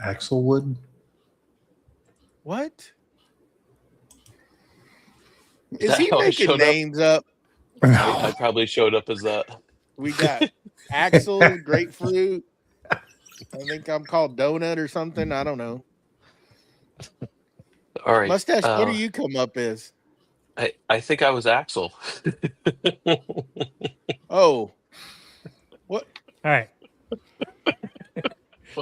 Axelwood? What? Is he making names up? I probably showed up as that. We got Axel, grapefruit. I think I'm called Donut or something. I don't know. All right. Mustache, what do you come up as? I think I was Axel. Oh. What? All right.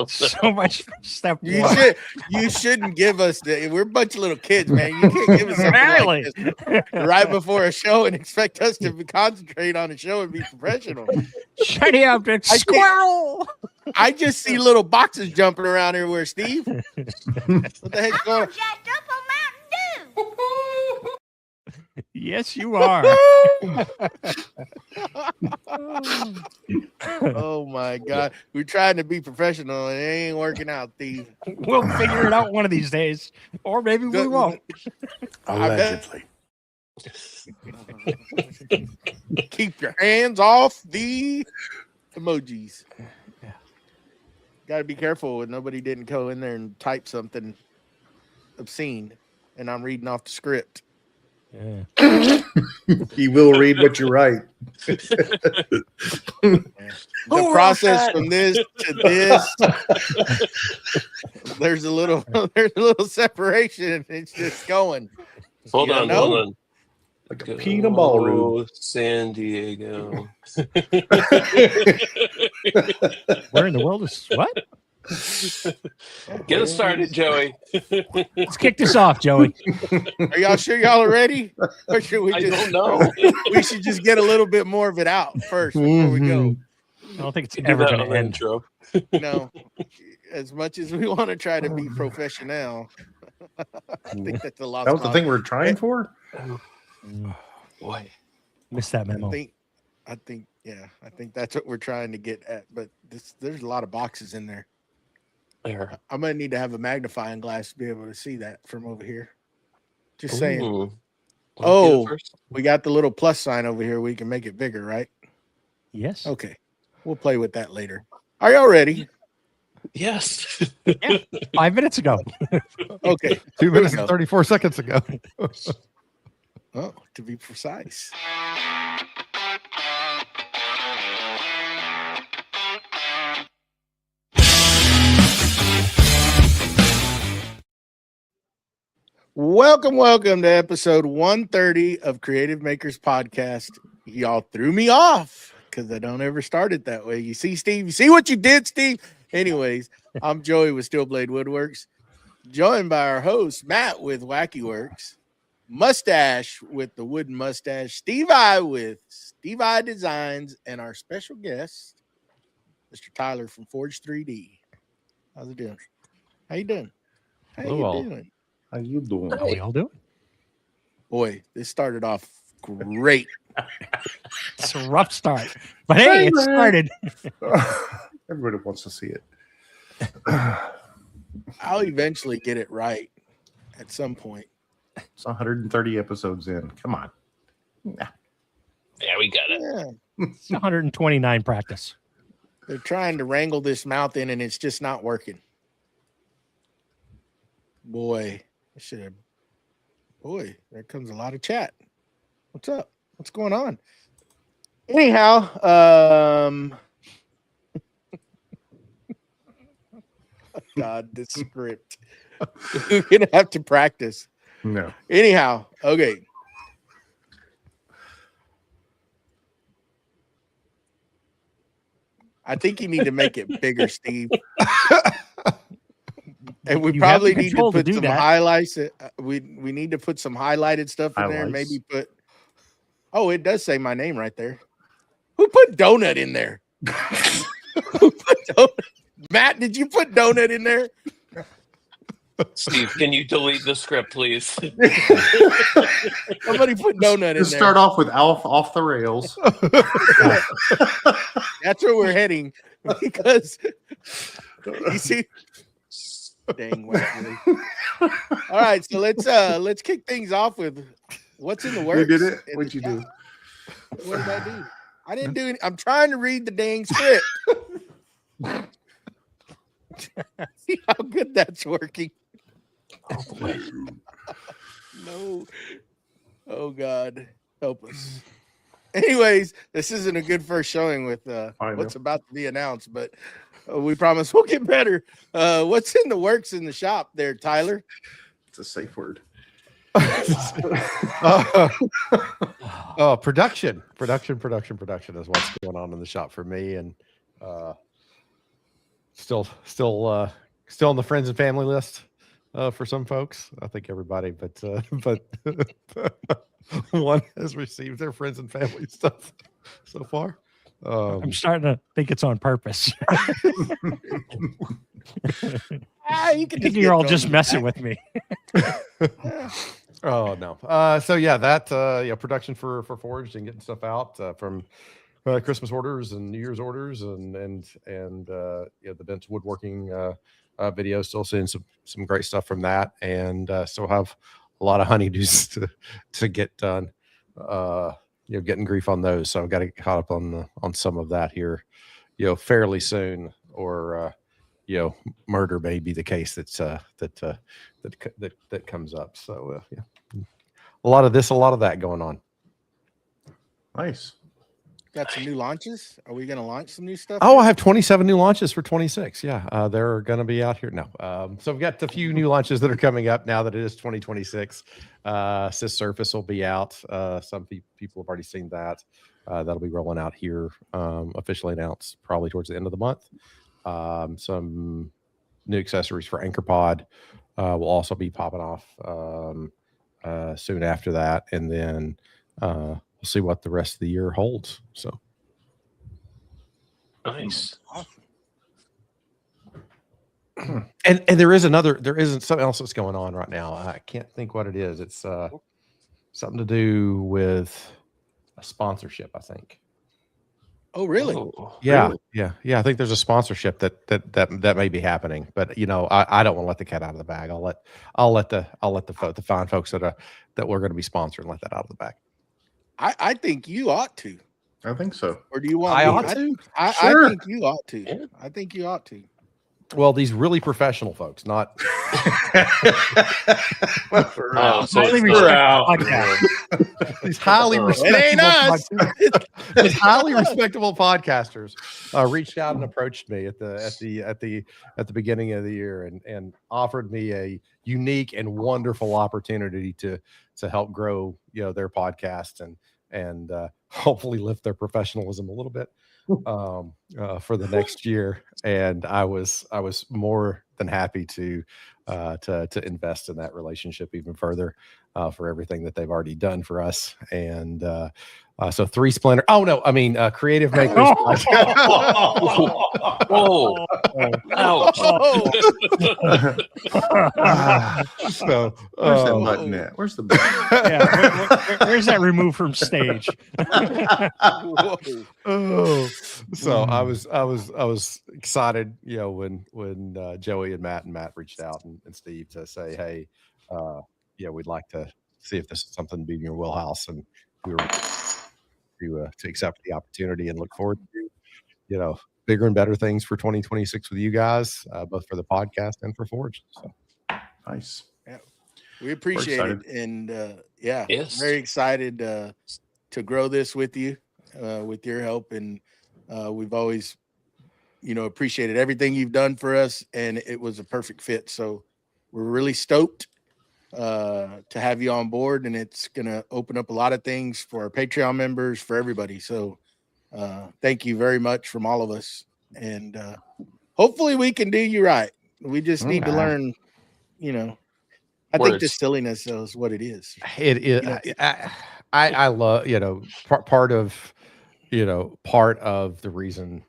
So much for step You one. you shouldn't give us we're a bunch of little kids, man. You can't give us something like this right before a show and expect us to concentrate on a show and be professional. Shiny object, squirrel. I just see little boxes jumping around everywhere, Steve. What the heck's going on? Jacked up on Mountain Dew. Yes, you are. Oh my God. We're trying to be professional and it ain't working out, Steve. We'll figure it out one of these days. Or maybe we won't. Allegedly. Keep your hands off the emojis. Yeah. Got to be careful when nobody didn't go in there and type something obscene and I'm reading off the script. Yeah. He will read what you write. The process from this to this, there's a little separation. It's just going. Hold on. Like a peanut ballroom. San Diego. Where in the world is what? Get us started, Joey. Let's kick this off, Joey. Are y'all sure y'all are ready? Or should we I just don't know. we should just get a little bit more of it out first before we go? I don't think it's Do ever that going on to the end. intro. No. As much as we want to try to be professional, I think that's a lot. That was the thing we're trying for? Boy. Missed that memo. I think that's what we're trying to get at. But there's a lot of boxes in there. There. I'm gonna need to have a magnifying glass to be able to see that from over here. Just saying. Ooh. Oh, we got the little plus sign over here. We can make it bigger, right? Yes. Okay. We'll play with that later. Are y'all ready? Yes. Yeah. 5 minutes ago. Okay. 2 minutes and 34 seconds ago. Oh, to be precise. Welcome to episode 130 of Creative Makers Podcast. Y'all threw me off because I don't ever start it that way. You see, Steve? You see what you did, Steve? Anyways, I'm Joey with Steel Blade Woodworks, joined by our host, Matt with Wacky Works, Mustache with the Wooden Mustache, Steve I with Steve I Designs, and our special guest, Mr. Tyler from Forge 3D. How's it doing? How you doing? How you doing? How you doing? How we all doing? Boy, this started off great. It's a rough start. But hey, it started. Everybody wants to see it. I'll eventually get it right at some point. It's 130 episodes in. Come on. Yeah, we got it. Yeah. It's 129 practice. They're trying to wrangle this mouth in and it's just not working. Boy, I should have. Boy, there comes a lot of chat. What's up? What's going on? Anyhow, God, this script. You're gonna have to practice. No. Anyhow, okay. I think you need to make it bigger, Steve. And we You have probably the need to control to put do some that. highlights. We need to put some highlighted stuff in there. Highlights. Maybe put. Oh, it does say my name right there. Who put donut in there? Who put donut? Matt, did you put donut in there? Steve, can you delete the script, please? Somebody put donut in Let's there. start off with Alf off the rails. That's where we're heading because you see. Dang, Wesley. All right, so let's kick things off with what's in the works. You did it? in What'd the you do? shop. What did I do? I didn't do any. I'm trying to read the dang script. See how good that's working. Oh, No. Oh God, help us. Anyways, this isn't a good first showing with what's about to be announced, but we promise we'll get better. What's in the works in the shop there, Tyler? it's a safe word. Production is what's going on in the shop for me, and still on the friends and family list for some folks. I think everybody, but one has received their friends and family stuff so far. I'm starting to think it's on purpose. You can You're all just messing with me. Oh no. So yeah, that production for Forged and getting stuff out from Christmas orders and New Year's orders and the Bench Woodworking video. Still seeing some great stuff from that, and still have a lot of honeydews to get done. Getting grief on those, so I've got to get caught up on some of that here, fairly soon, or murder may be the case that comes up. So a lot of this, a lot of that going on. Nice. Got some new launches. Are we going to launch some new stuff? Oh, I have 27 new launches for 26. Yeah, they're going to be out here now. So we've got a few new launches that are coming up now that it is 2026. Sys Surface will be out. Some people have already seen that. That'll be rolling out here, officially announced probably towards the end of the month. Some new accessories for AnchorPod will also be popping off soon after that, and then we'll see what the rest of the year holds. So Nice. and there isn't something else that's going on right now. I can't think what it is. It's something to do with a sponsorship, I think. Oh, really? Oh, Yeah, really? yeah. I think there's a sponsorship that may be happening, but I don't want to let the cat out of the bag. I'll let the fine folks that we're going to be sponsoring let that out of the bag. I think you ought to. I think so. Or do you want I me? ought to. I Sure. think you ought to. Yeah. I think you ought to. Well, these really professional folks, not Oh, so Highly it's respected out. podcast. these highly It ain't us. these highly respectable podcasters reached out and approached me at the beginning of the year and offered me a unique and wonderful opportunity to help grow their podcast and hopefully lift their professionalism a little bit for the next year. And I was more than happy to invest in that relationship even further for everything that they've already done for us. And so Three Splinter. Oh no, I mean Creative Makers. Whoa. Ouch. So Where's that button at? Where's the button? Yeah, where's that removed from stage? Whoa. So I was excited, when Joey and Matt reached out and Steve to say, hey, we'd like to see if this is something to be in your wheelhouse, and we were to accept the opportunity and look forward to bigger and better things for 2026 with you guys, both for the podcast and for Forge. So Nice. We appreciate it. excited. And Yes. very excited to grow this with you, with your help. And we've always, appreciated everything you've done for us, and it was a perfect fit. So we're really stoked to have you on board, and it's going to open up a lot of things for our Patreon members, for everybody. So thank you very much from all of us. And hopefully we can do you right. We just need to learn, I What think the is- silliness is what it is. it is. I love part of the reason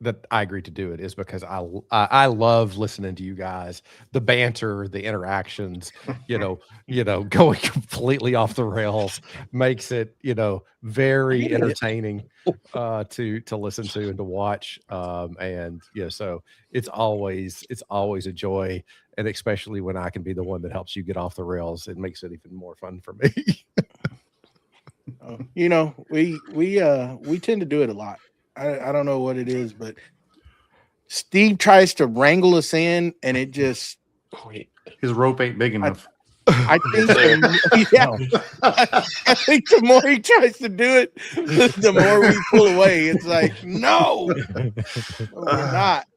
that I agreed to do it is because I love listening to you guys, the banter, the interactions, going completely off the rails makes it, very entertaining to listen to and to watch. And so it's always a joy. And especially when I can be the one that helps you get off the rails, it makes it even more fun for me. We tend to do it a lot. I don't know what it is, but Steve tries to wrangle us in, and it just. Wait. His rope ain't big enough. I think, I think the more he tries to do it, the more we pull away. It's like, no, we're not.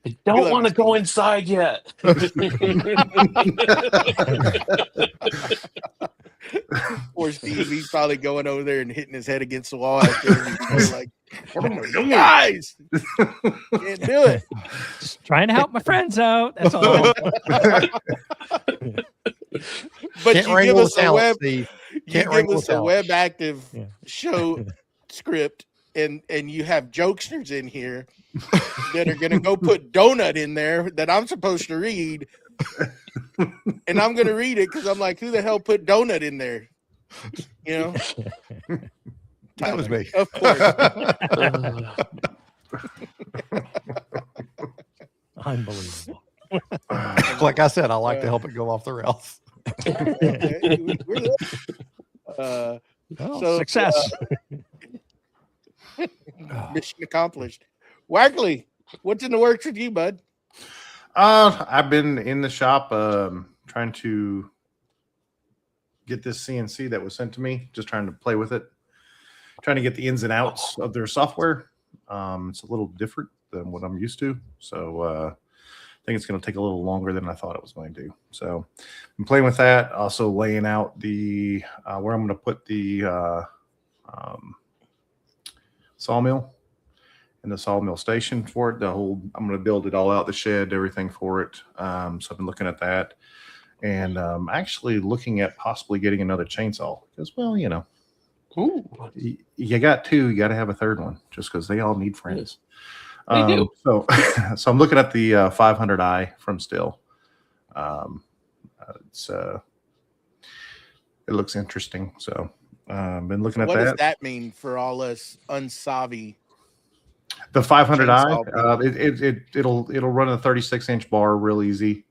I don't want to go inside yet. Poor Steve, he's probably going over there and hitting his head against the wall after. He's like, guys, can't do it. Just trying to help my friends out. That's all. But Can't you give wrangle us the a talent, web, Steve. you Can't give wrangle us the a talent. web active Yeah. show script, and you have jokesters in here that are going to go put donut in there that I'm supposed to read, and I'm going to read it because I'm like, who the hell put donut in there? You know, That was me. of course. Unbelievable. Like I said, I like to help it go off the rails. Okay, Well, So, success. mission accomplished. Wagley, what's in the works with you, bud? I've been in the shop trying to get this CNC that was sent to me, just trying to play with it, trying to get the ins and outs of their software. It's a little different than what I'm used to. So I think it's going to take a little longer than I thought it was going to. So I'm playing with that. Also laying out the where I'm going to put the sawmill and the sawmill station for it. I'm going to build it all out, the shed, everything for it. So I've been looking at that, and actually looking at possibly getting another chainsaw because, well, you know, Ooh. you got two, you got to have a third one just because they all need friends. They do. So I'm looking at the 500i from Still. It looks interesting. So been looking at What that. does that mean for all us unsavvy? The 500i, Chainsaw. it'll run a 36-inch bar real easy.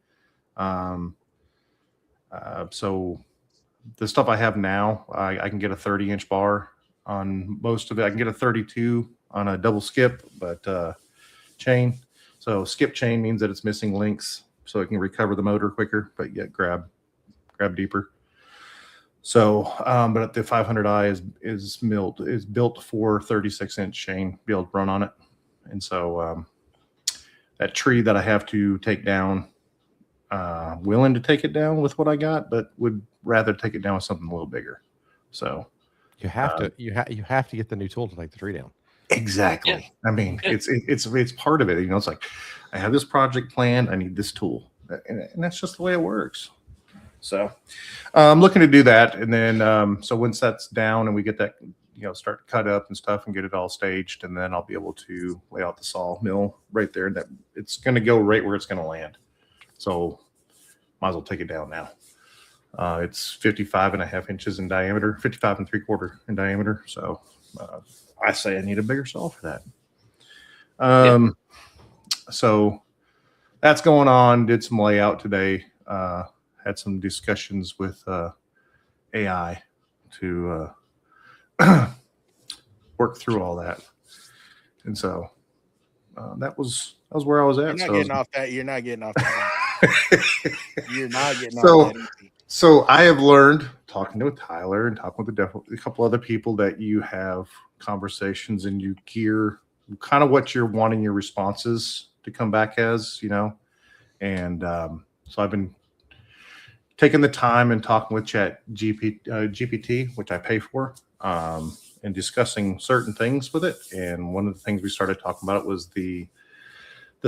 So the stuff I have now, I can get a 30-inch bar on most of it. I can get a 32 on a double skip, but chain. So skip chain means that it's missing links, so it can recover the motor quicker, but yet grab deeper. So, but the 500i is built for 36-inch chain, be able to run on it. And so that tree that I have to take down, willing to take it down with what I got, but would rather take it down with something a little bigger. So You have to you have to get the new tool to take the tree down. exactly. Yeah. I mean, it's part of it. You know, it's like I have this project planned. I need this tool, and that's just the way it works. So I'm looking to do that, and then so once that's down and we get that, you know, start to cut up and stuff and get it all staged, and then I'll be able to lay out the sawmill right there. That it's going to go right where it's going to land. So might as well take it down now. It's 55.5 inches in diameter, 55 3/4 in diameter. So I say I need a bigger saw for that. So that's going on. Did some layout today. Had some discussions with AI to work through all that. And so that was where I was at. You're not So getting off that. You're not getting off that. You're not getting So- off that easy. So I have learned, talking with Tyler and talking with a couple other people, that you have conversations and you gear kind of what you're wanting your responses to come back as, you know. And so I've been taking the time and talking with GPT, which I pay for, and discussing certain things with it. And one of the things we started talking about was the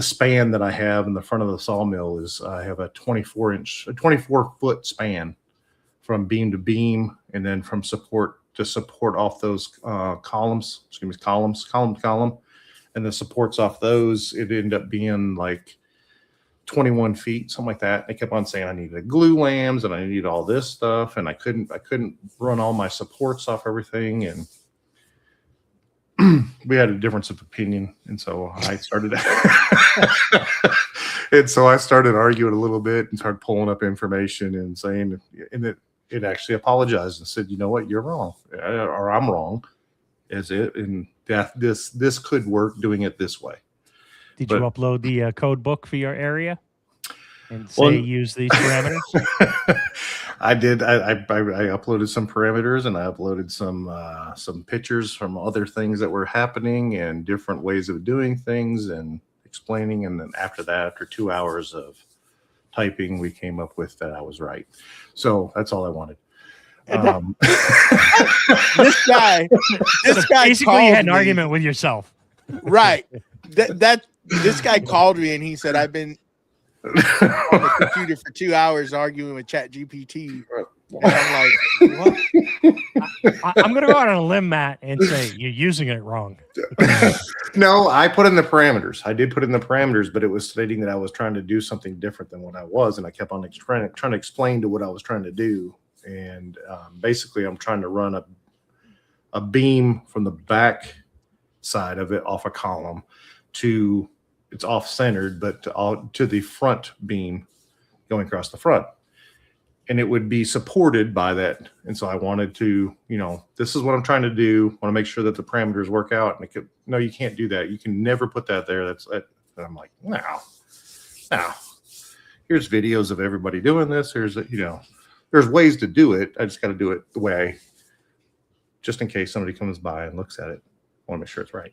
span that I have in the front of the sawmill is I have a 24-foot span from beam to beam, and then from support to support off those column to column, and the supports off those, it ended up being like 21 feet, something like that. They kept on saying I needed glue lambs and I needed all this stuff, and I couldn't run all my supports off everything, and we had a difference of opinion, and so I started arguing a little bit and started pulling up information and saying, and it actually apologized and said, you know what, you're wrong, or I'm wrong. as it, and that this could work doing it this way. Did you But- upload the code book for your area and say use these parameters? I did. I uploaded some parameters, and I uploaded some pictures from other things that were happening and different ways of doing things and explaining. And then after that, after 2 hours of typing, we came up with that I was right. So that's all I wanted. This guy Basically, you had an called me. argument with yourself. Right. This guy called me and he said, I've been on the computer for 2 hours arguing with ChatGPT. And I'm like, what? I'm going to go out on a limb, Matt, and say you're using it wrong. No, I put in the parameters. I did put in the parameters, but it was stating that I was trying to do something different than what I was, and I kept on trying to explain to what I was trying to do. And basically, I'm trying to run a beam from the back side of it off a column to it's off centered, but to the front beam going across the front. And it would be supported by that. And so I wanted to, this is what I'm trying to do. I want to make sure that the parameters work out. And no, you can't do that. You can never put that there. And I'm like, no. Here's videos of everybody doing this. There's ways to do it. I just got to do it the way, just in case somebody comes by and looks at it. I want to make sure it's right.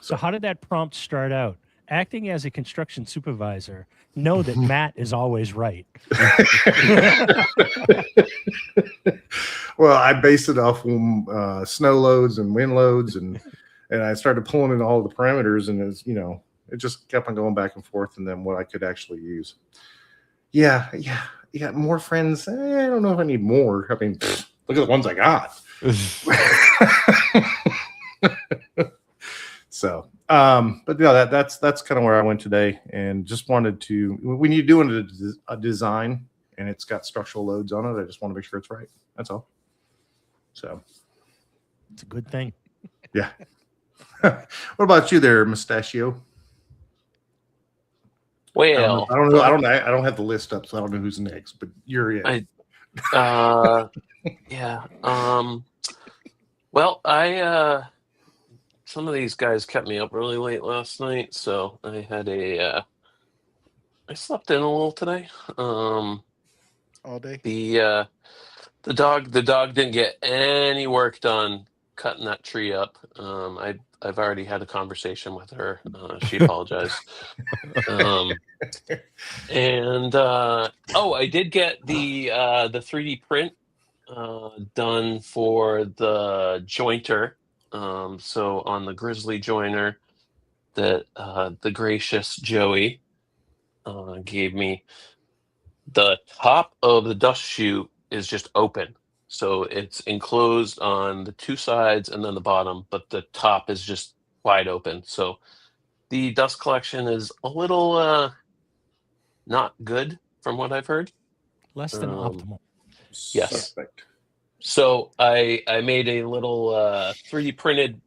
So how did that prompt start out? Acting as a construction supervisor, know that Matt is always right. Well, I based it off snow loads and wind loads, and I started pulling in all the parameters, and it just kept on going back and forth, and then what I could actually use. Yeah. You got more friends? I don't know if I need more. I mean, look at the ones I got. So, but yeah, that's kind of where I went today, and just wanted to, when you're doing a design and it's got structural loads on it, I just want to make sure it's right. That's all. So It's a good thing. yeah. What about you there, Mustachio? Well, I don't know. I don't have the list up, so I don't know who's next, but you're it. yeah. Well, some of these guys kept me up really late last night, so I had I slept in a little today. All day. The dog didn't get any work done cutting that tree up. I've already had a conversation with her. She apologized. I did get the 3D print done for the jointer. So on the Grizzly joiner that the gracious Joey gave me, the top of the dust chute is just open. So it's enclosed on the two sides and then the bottom, but the top is just wide open. So the dust collection is a little not good from what I've heard. Less than optimal. Yes. Suspect. So I made a little 3D printed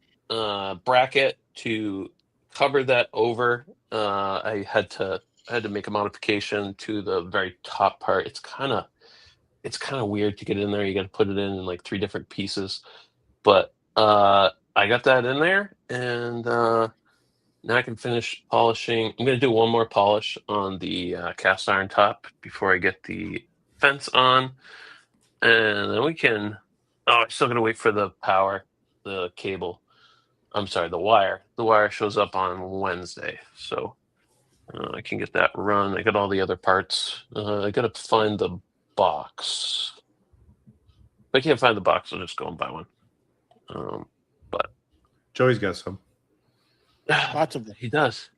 bracket to cover that over. I had to make a modification to the very top part. It's kind of weird to get in there. You got to put it in like 3 different pieces, but I got that in there, and now I can finish polishing. I'm going to do one more polish on the cast iron top before I get the fence on. And then we can. Oh, I'm still gonna wait for the power, the cable. I'm sorry, the wire. The wire shows up on Wednesday, so I can get that run. I got all the other parts. I gotta find the box. If I can't find the box, I'll just go and buy one. But Joey's got some. Lots of them. he does.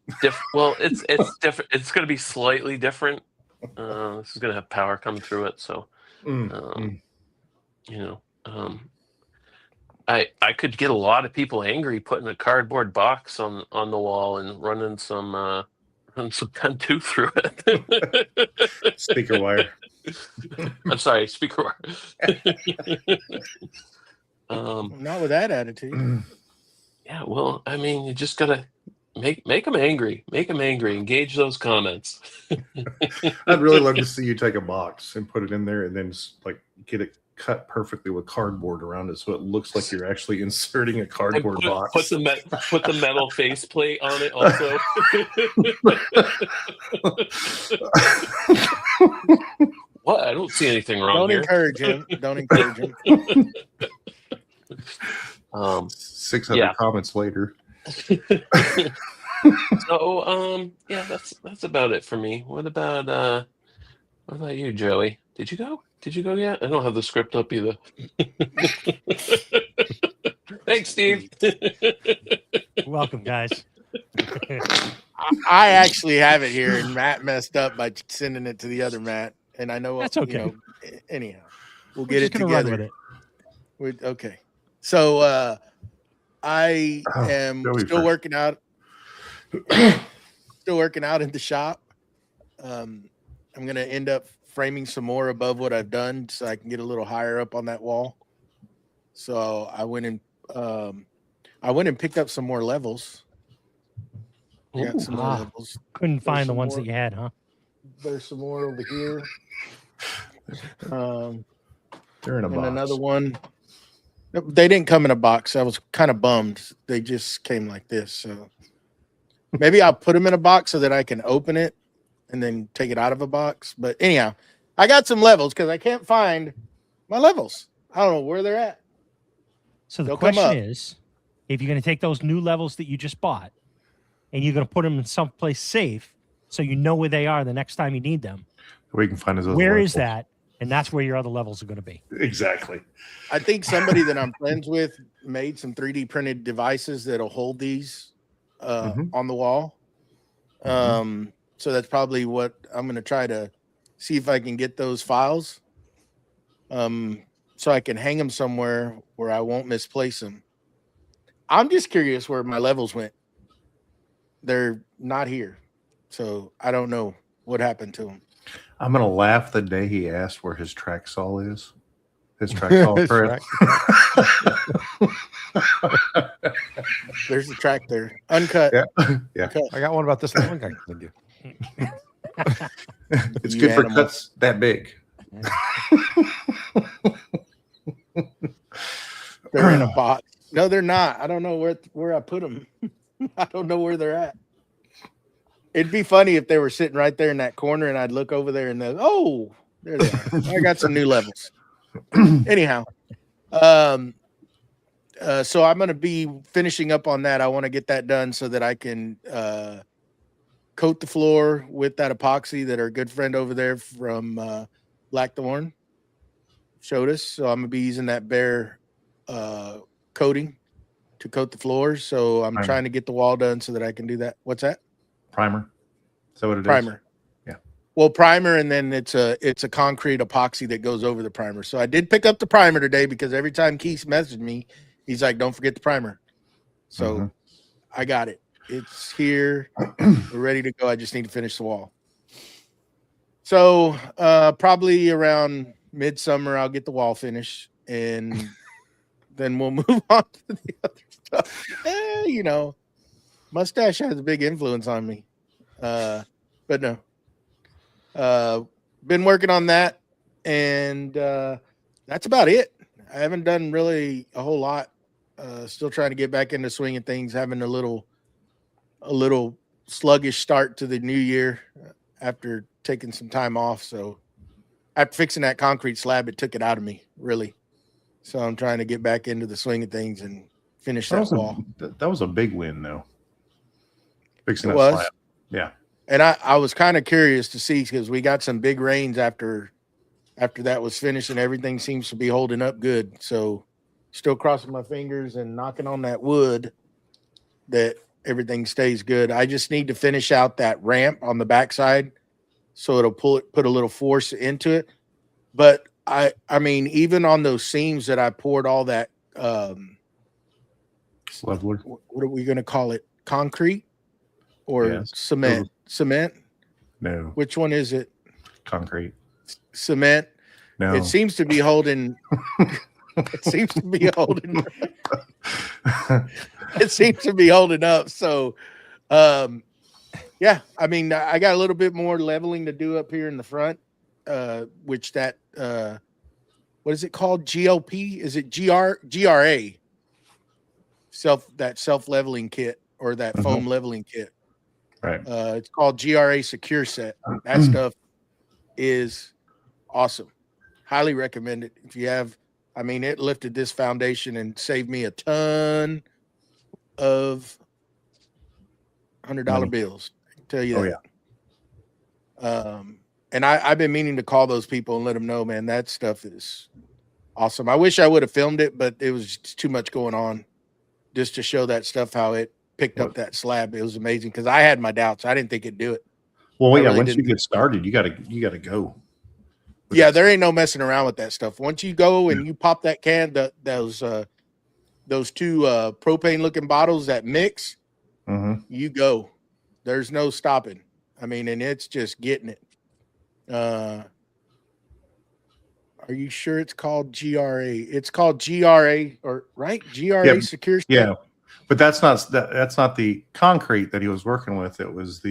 Well, it's different. It's gonna be slightly different. This is gonna have power coming through it, so. I could get a lot of people angry putting a cardboard box on the wall and running some pen tooth through it. Speaker wire. I'm sorry, speaker wire. Not with that attitude. Yeah, well, I mean, you just gotta make them angry. Make them angry. Engage those comments. I'd really love to see you take a box and put it in there, and then just, like, get it cut perfectly with cardboard around it, so it looks like you're actually inserting a And cardboard box. put the metal faceplate on it also. What? I don't see anything wrong Don't here. encourage him. Don't encourage him. 600 comments later. So yeah, that's about it for me. What about you, Joey? Did you go? Did you go yet? I don't have the script up either. Thanks, Steve. Welcome, guys. I actually have it here, and Matt messed up by sending it to the other Matt. And I know That's okay. Anyhow, we'll We're get just it gonna run together. with it. Okay. So I am Joey still first. working out. Still working out in the shop. I'm gonna end up framing some more above what I've done, so I can get a little higher up on that wall. So I went and picked up some more levels. I got some more Ah. levels. Couldn't find the some ones more. that you had, huh? There's some more over here. They're in a And box. another one. They didn't come in a box. I was kind of bummed. They just came like this. So maybe I'll put them in a box so that I can open it and then take it out of a box. But anyhow, I got some levels because I can't find my levels. I don't know where they're at. So the They'll come question up. is, if you're going to take those new levels that you just bought and you're going to put them in someplace safe so you know where they are the next time you need them, We can find those. where is levels. that? And that's where your other levels are going to be. Exactly. I think somebody that I'm friends with made some 3D printed devices that'll hold these Mhm. on the wall. So that's probably what I'm going to try to see if I can get those files. So I can hang them somewhere where I won't misplace them. I'm just curious where my levels went. They're not here. So I don't know what happened to them. I'm gonna laugh the day he asked where his track saw is. His track saw His press. There's the track there. Uncut. Yeah. I got one about this long guy. Thank you. It's You good for animal. cuts that big. They're in a box. No, they're not. I don't know where I put them. I don't know where they're at. It'd be funny if they were sitting right there in that corner, and I'd look over there and oh, there they are. I got some new levels. Anyhow, so I'm going to be finishing up on that. I want to get that done so that I can coat the floor with that epoxy that our good friend over there from Blackthorn showed us. So I'm going to be using that bare coating to coat the floors. So I'm Primer. trying to get the wall done so that I can do that. What's that? Primer. Is that what it is? Primer. Yeah. Well, primer, and then it's a concrete epoxy that goes over the primer. So I did pick up the primer today because every time Keith messaged me, he's like, "Don't forget the primer." So I got it. It's here. We're ready to go. I just need to finish the wall. So probably around midsummer, I'll get the wall finished, and then we'll move on to the other stuff. Mustache has a big influence on me. But no. Been working on that, and that's about it. I haven't done really a whole lot. Still trying to get back into swinging things, having a little sluggish start to the new year after taking some time off. So after fixing that concrete slab, it took it out of me, really. So I'm trying to get back into the swing of things and finish that wall. That was a big win, though. Fixing It that was. slab. Yeah. And I was kind of curious to see because we got some big rains after that was finished, and everything seems to be holding up good. So still crossing my fingers and knocking on that wood that everything stays good. I just need to finish out that ramp on the backside so it'll put a little force into it. But I mean, even on those seams that I poured all that Leveler. what are we going to call it? Concrete or Yes. cement? Cement? No. Which one is it? Concrete. Cement. No. It seems to be holding. It seems to be holding. It seems to be holding up. So, yeah. I mean, I got a little bit more leveling to do up here in the front, which that what is it called? GLP? Is it GRA? Self-leveling kit, or that foam leveling kit. Right. It's called GRA Secure Set. That stuff is awesome. Highly recommend it. If you have, I mean, it lifted this foundation and saved me a ton of $100 bills. I can tell you that. Yeah. And I've been meaning to call those people and let them know, man, that stuff is awesome. I wish I would have filmed it, but it was just too much going on just to show that stuff, how it picked up that slab. It was amazing because I had my doubts. I didn't think it'd do it. Well, yeah, really once you get started, you gotta go. Yeah, there ain't no messing around with that stuff. Once you go and you pop that can, those two propane looking bottles that mix, you go. There's no stopping. I mean, and it's just getting it. Are you sure it's called GRA? It's called GRA, or right? GRA Secure Set. Yeah, but that's not the concrete that he was working with. It was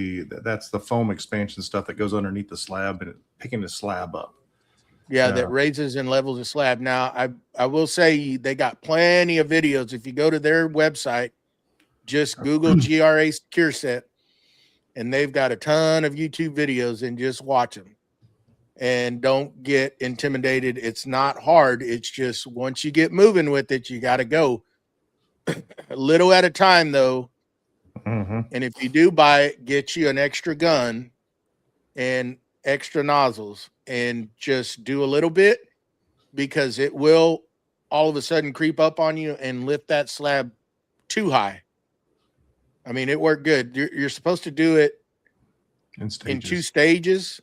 that's the foam expansion stuff that goes underneath the slab and picking the slab up. Yeah, that raises and levels the slab. Now, I will say they got plenty of videos. If you go to their website, just Google GRA Secure Set, and they've got a ton of YouTube videos, and just watch them. And don't get intimidated. It's not hard. It's just once you get moving with it, you got to go a little at a time, though. And if you do buy it, get you an extra gun and extra nozzles, and just do a little bit, because it will all of a sudden creep up on you and lift that slab too high. I mean, it worked good. You're supposed to do it in 2 stages.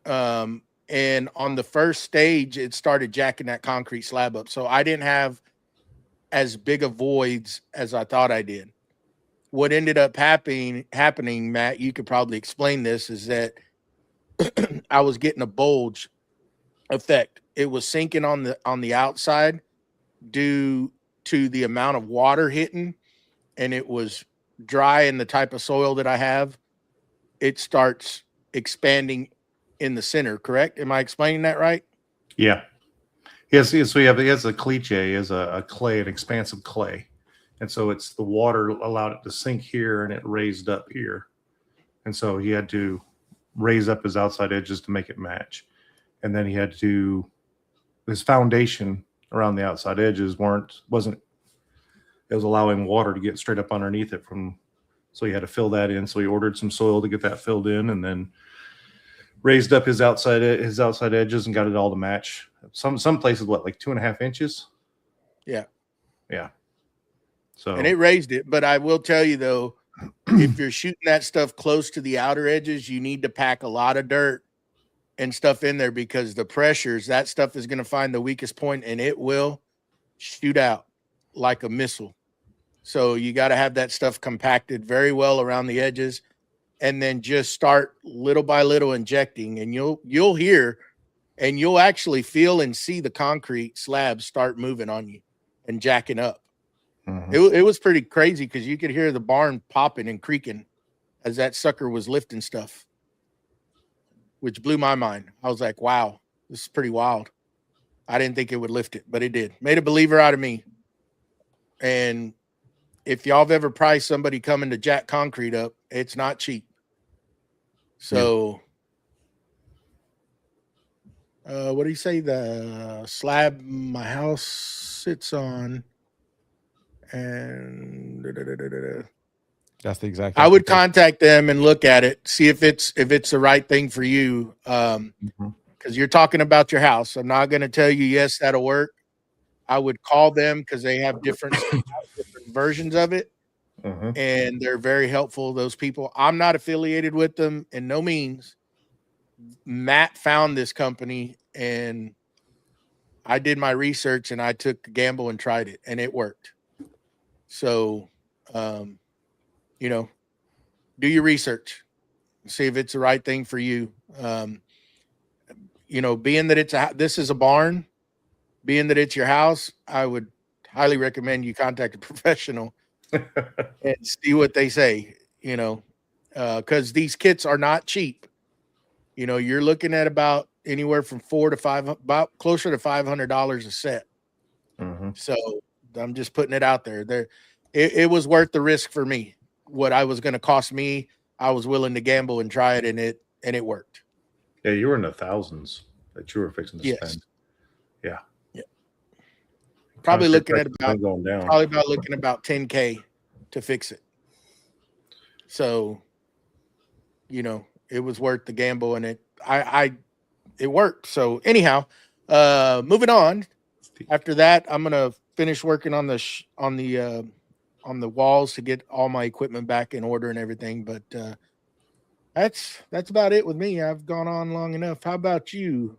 And on the first stage, it started jacking that concrete slab up. So I didn't have as big of voids as I thought I did. What ended up happening, Matt, you could probably explain this, is that I was getting a bulge effect. It was sinking on the outside due to the amount of water hitting, and it was dry in the type of soil that I have. It starts expanding in the center, correct? Am I explaining that right? Yeah. Yes. So he has a cliche, is a clay, an expansive clay. And so it's the water allowed it to sink here, and it raised up here. And so he had to raise up his outside edges to make it match. And then he had to, his foundation around the outside edges wasn't, it was allowing water to get straight up underneath it so he had to fill that in. So he ordered some soil to get that filled in, and then raised up his outside edges and got it all to match. Some places, like 2.5 inches. Yeah. So, and it raised it. But I will tell you though, if you're shooting that stuff close to the outer edges, you need to pack a lot of dirt and stuff in there, because the pressures, that stuff is going to find the weakest point and it will shoot out like a missile. So you got to have that stuff compacted very well around the edges, and then just start little by little injecting, and you'll hear, and you'll actually feel and see the concrete slabs start moving on you and jacking up. It was pretty crazy, because you could hear the barn popping and creaking as that sucker was lifting stuff, which blew my mind. I was like, wow, this is pretty wild. I didn't think it would lift it, but it did. Made a believer out of me. And if y'all have ever priced somebody coming to jack concrete up, it's not cheap. So, what do you say? The slab my house sits on, and that's the exact. I would contact them and look at it, see if it's the right thing for you. Because you're talking about your house. I'm not going to tell you, yes, that'll work. I would call them, because they have different versions of it. And they're very helpful, those people. I'm not affiliated with them in no means. Matt found this company, and I did my research, and I took a gamble and tried it, and it worked. So, do your research, see if it's the right thing for you. Being that this is a barn, being that it's your house, I would highly recommend you contact a professional and see what they say, because these kits are not cheap. You're looking at about anywhere from about closer to $500 a set. Mm-hmm. So I'm just putting it out there. It was worth the risk for me. What I was going to cost me, I was willing to gamble and try it, and it worked. Yeah, you were in the thousands that you were fixing to Yes. spend. Yeah. Probably Concrete looking at prices going down. about $10K to fix it. So, it was worth the gamble, and it worked. So anyhow, moving on. After that, I'm gonna finish working on the walls to get all my equipment back in order and everything. But that's about it with me. I've gone on long enough. How about you,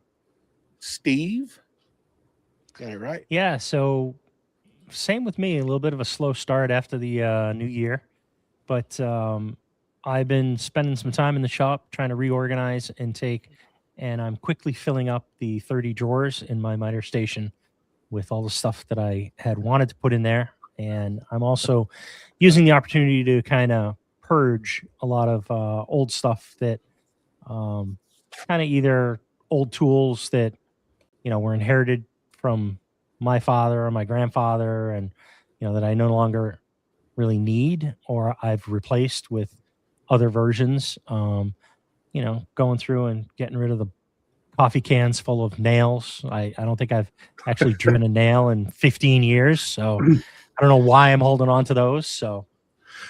Steve? Got it right. Yeah, so same with me. A little bit of a slow start after the new year, but I've been spending some time in the shop trying to reorganize and I'm quickly filling up the 30 drawers in my miter station with all the stuff that I had wanted to put in there. And I'm also using the opportunity to kind of purge a lot of old stuff that kind of either old tools that, were inherited from my father or my grandfather and, that I no longer really need, or I've replaced with other versions. Going through and getting rid of the coffee cans full of nails. I don't think I've actually driven a nail in 15 years. So I don't know why I'm holding on to those. So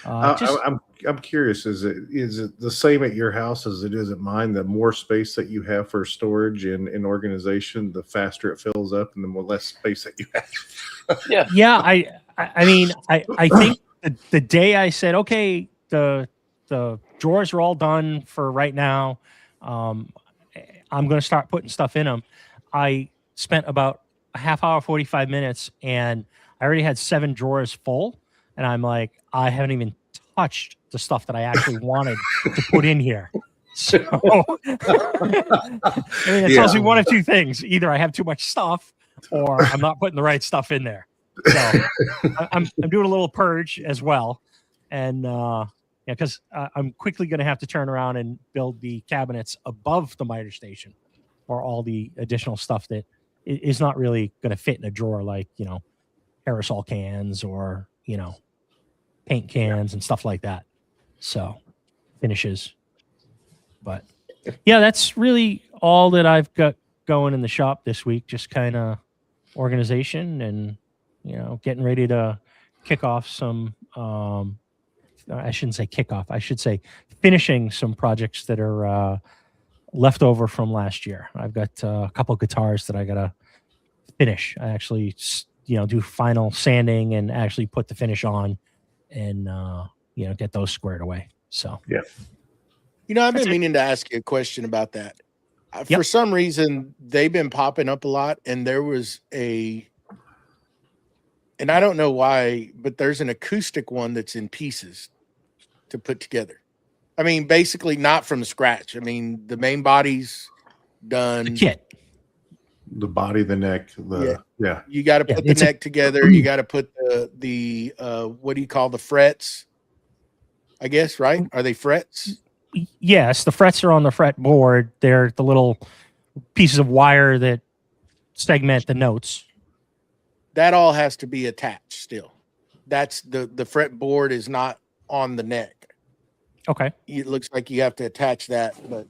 I'm curious, is it the same at your house as it is at mine? The more space that you have for storage and organization, the faster it fills up and the more less space that you have. Yeah. Yeah. I mean, I think the day I said, okay, the drawers are all done for right now. I'm going to start putting stuff in them. I spent about a half hour, 45 minutes, and I already had 7 drawers full. And I'm like, I haven't even touched the stuff that I actually wanted to put in here. So, it tells me one of two things. Either I have too much stuff or I'm not putting the right stuff in there. So I'm doing a little purge as well. And, because I'm quickly going to have to turn around and build the cabinets above the miter station or all the additional stuff that is not really going to fit in a drawer, like, aerosol cans or, paint cans and stuff like that. So finishes. But yeah, that's really all that I've got going in the shop this week. Just kind of organization and, getting ready to kick off some, I shouldn't say kickoff. I should say finishing some projects that are left over from last year. I've got a couple guitars that I got to finish. I actually, do final sanding and actually put the finish on and, get those squared away. So, yeah. I've been meaning to ask you a question about that. Yep. For some reason, they've been popping up a lot, and there was and I don't know why, but there's an acoustic one that's in pieces to put together. I mean, basically not from scratch. I mean, the main body's done. the kit. The body, the neck, yeah. You got to put the neck together. You got to put the what do you call the frets? I guess, right? Are they frets? Yes, the frets are on the fretboard. They're the little pieces of wire that segment the notes. That all has to be attached still. That's the fretboard is not on the neck. Okay. It looks like you have to attach that, but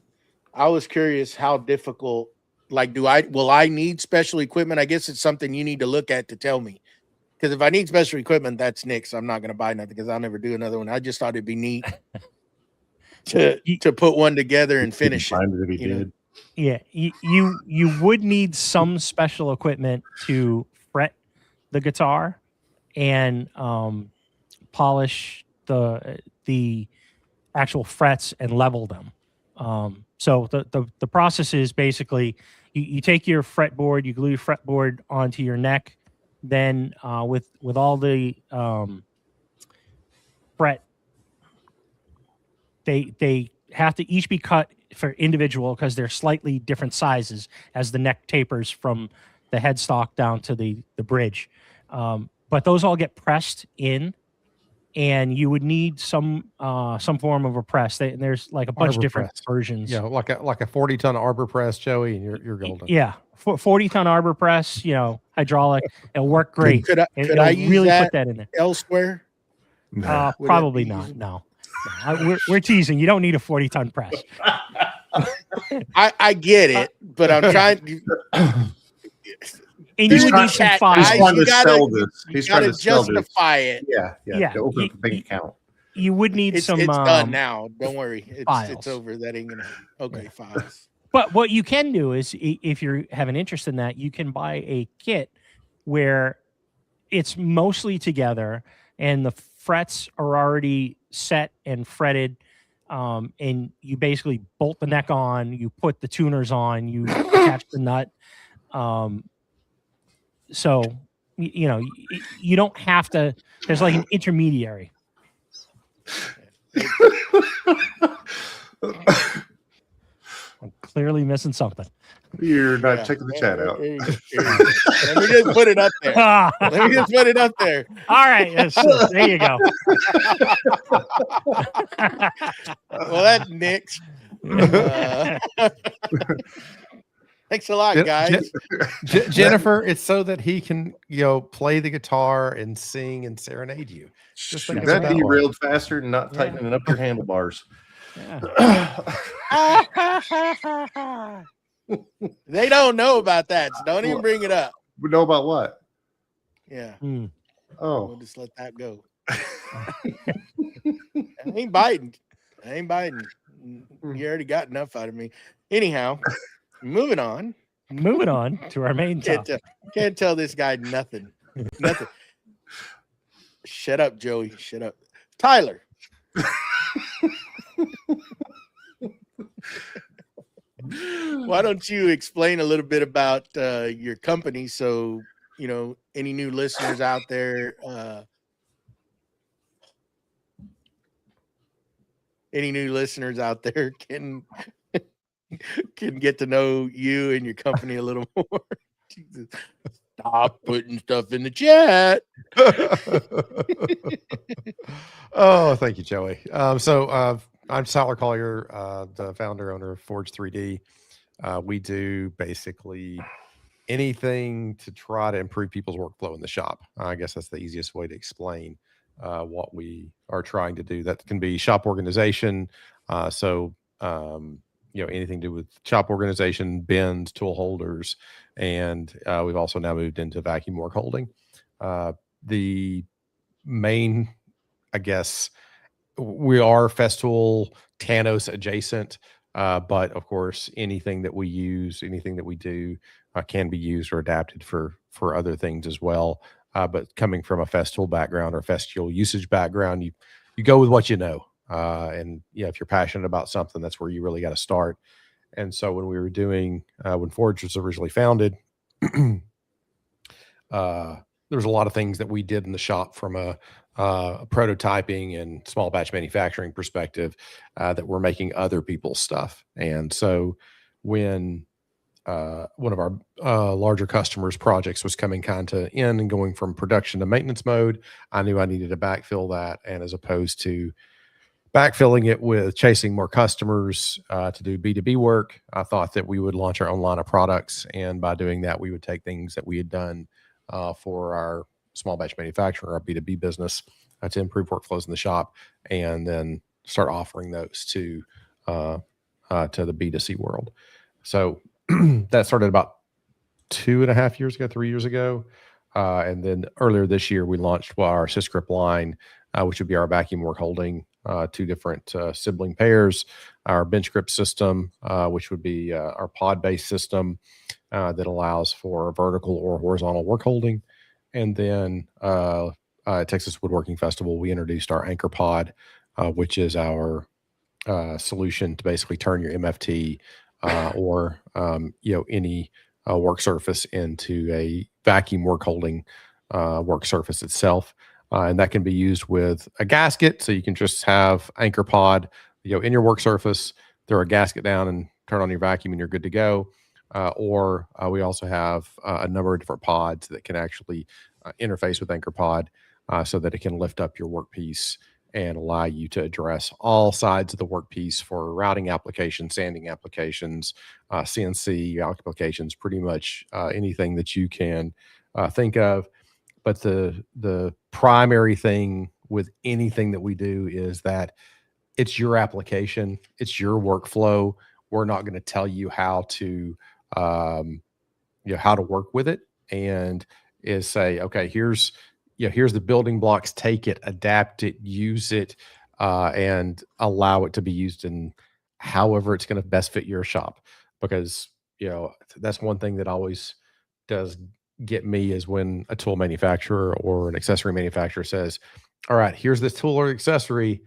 I was curious how difficult, like, will I need special equipment? I guess it's something you need to look at to tell me. Because if I need special equipment, that's Nick's. I'm not going to buy nothing because I'll never do another one. I just thought it'd be neat to put one together and finish it. If he did. Yeah, you would need some special equipment to fret the guitar and polish the actual frets and level them. So the process is basically you take your fretboard, you glue your fretboard onto your neck, then with all the fret, they have to each be cut for individual because they're slightly different sizes as the neck tapers from the headstock down to the bridge. But those all get pressed in and you would need some form of a press. There's like a bunch Arbor of different press. versions. Yeah, like a 40-ton arbor press, Joey, and you're golden. Yeah, 40-ton arbor press, hydraulic. It'll work great. Could It'll I use really that put that in there? elsewhere? No. Would Probably that be not. usable? No. We're teasing. You don't need a 40-ton press. I get it, but I'm trying to. And He's you would trying- need some He's He's files. trying to gotta- sell this. You He's trying gotta to sell this. justify it. Yeah. To open up the bank account. You would need It's some. done now. Don't worry. It's files. over. That ain't gonna. Okay, files. But what you can do is, if you have an interest in that, you can buy a kit where it's mostly together and the frets are already set and fretted. And you basically bolt the neck on, you put the tuners on, you attach the nut. So, you don't have to, there's like an intermediary. I'm clearly missing something. You're not Yeah. checking the chat out. There you go. Let me just put it up there. Let me just put it up there. All right. There you go. Well, that's Nick's. Thanks a lot, guys. Jennifer, it's so that he can, play the guitar and sing and serenade you. Just think that about that derailed faster and not tightening up your handlebars. Yeah. They don't know about that, so don't even bring it up. We know about what? Yeah, Hmm. we'll Oh, just let that go. I ain't biting. You already got enough out of me. Anyhow, moving on. Moving on to our main topic. Can't tell this guy nothing. Nothing. Shut up, Joey. Shut up. Tyler. Why don't you explain a little bit about your company so, any new listeners out there can get to know you and your company a little more. Jesus. Stop putting stuff in the chat. Oh, thank you, Joey. I'm Tyler Collier, the founder, owner of Forge 3D. We do basically anything to try to improve people's workflow in the shop. I guess that's the easiest way to explain what we are trying to do. That can be shop organization. Anything to do with shop organization, bins, tool holders, and we've also now moved into vacuum work holding. The main, I guess, we are Festool Tanos adjacent, but of course, anything that we use, anything that we do can be used or adapted for other things as well. But coming from a Festool background or Festool usage background, you go with what you know. And if you're passionate about something, that's where you really got to start. And so when we were doing, when Forge was originally founded, there was a lot of things that we did in the shop from a prototyping and small batch manufacturing perspective that were making other people's stuff. And so when one of our larger customers' projects was coming kind of in and going from production to maintenance mode, I knew I needed to backfill that. And as opposed to backfilling it with chasing more customers to do B2B work, I thought that we would launch our own line of products. And by doing that, we would take things that we had done for our small batch manufacturer, our B2B business, to improve workflows in the shop, and then start offering those to the B2C world. So that started about 2.5 years ago, 3 years ago. And then earlier this year, we launched our SysGrip line, which would be our vacuum work holding, 2 different sibling pairs, our bench grip system, which would be our pod-based system that allows for vertical or horizontal work holding. And then at Texas Woodworking Festival, we introduced our Anchor Pod, which is our solution to basically turn your MFT or any work surface into a vacuum work holding work surface itself. And that can be used with a gasket. So you can just have Anchor Pod, in your work surface, throw a gasket down and turn on your vacuum and you're good to go. Or we also have a number of different pods that can actually interface with Anchor Pod. so that it can lift up your workpiece and allow you to address all sides of the workpiece for routing applications, sanding applications, CNC applications, pretty much anything that you can think of. But the primary thing with anything that we do is that it's your application, it's your workflow. We're not going to tell you how to how to work with it, and is say, okay, here's the building blocks, take it, adapt it, use it, and allow it to be used in however it's going to best fit your shop. Because that's one thing that always does get me is when a tool manufacturer or an accessory manufacturer says, all right, here's this tool or accessory,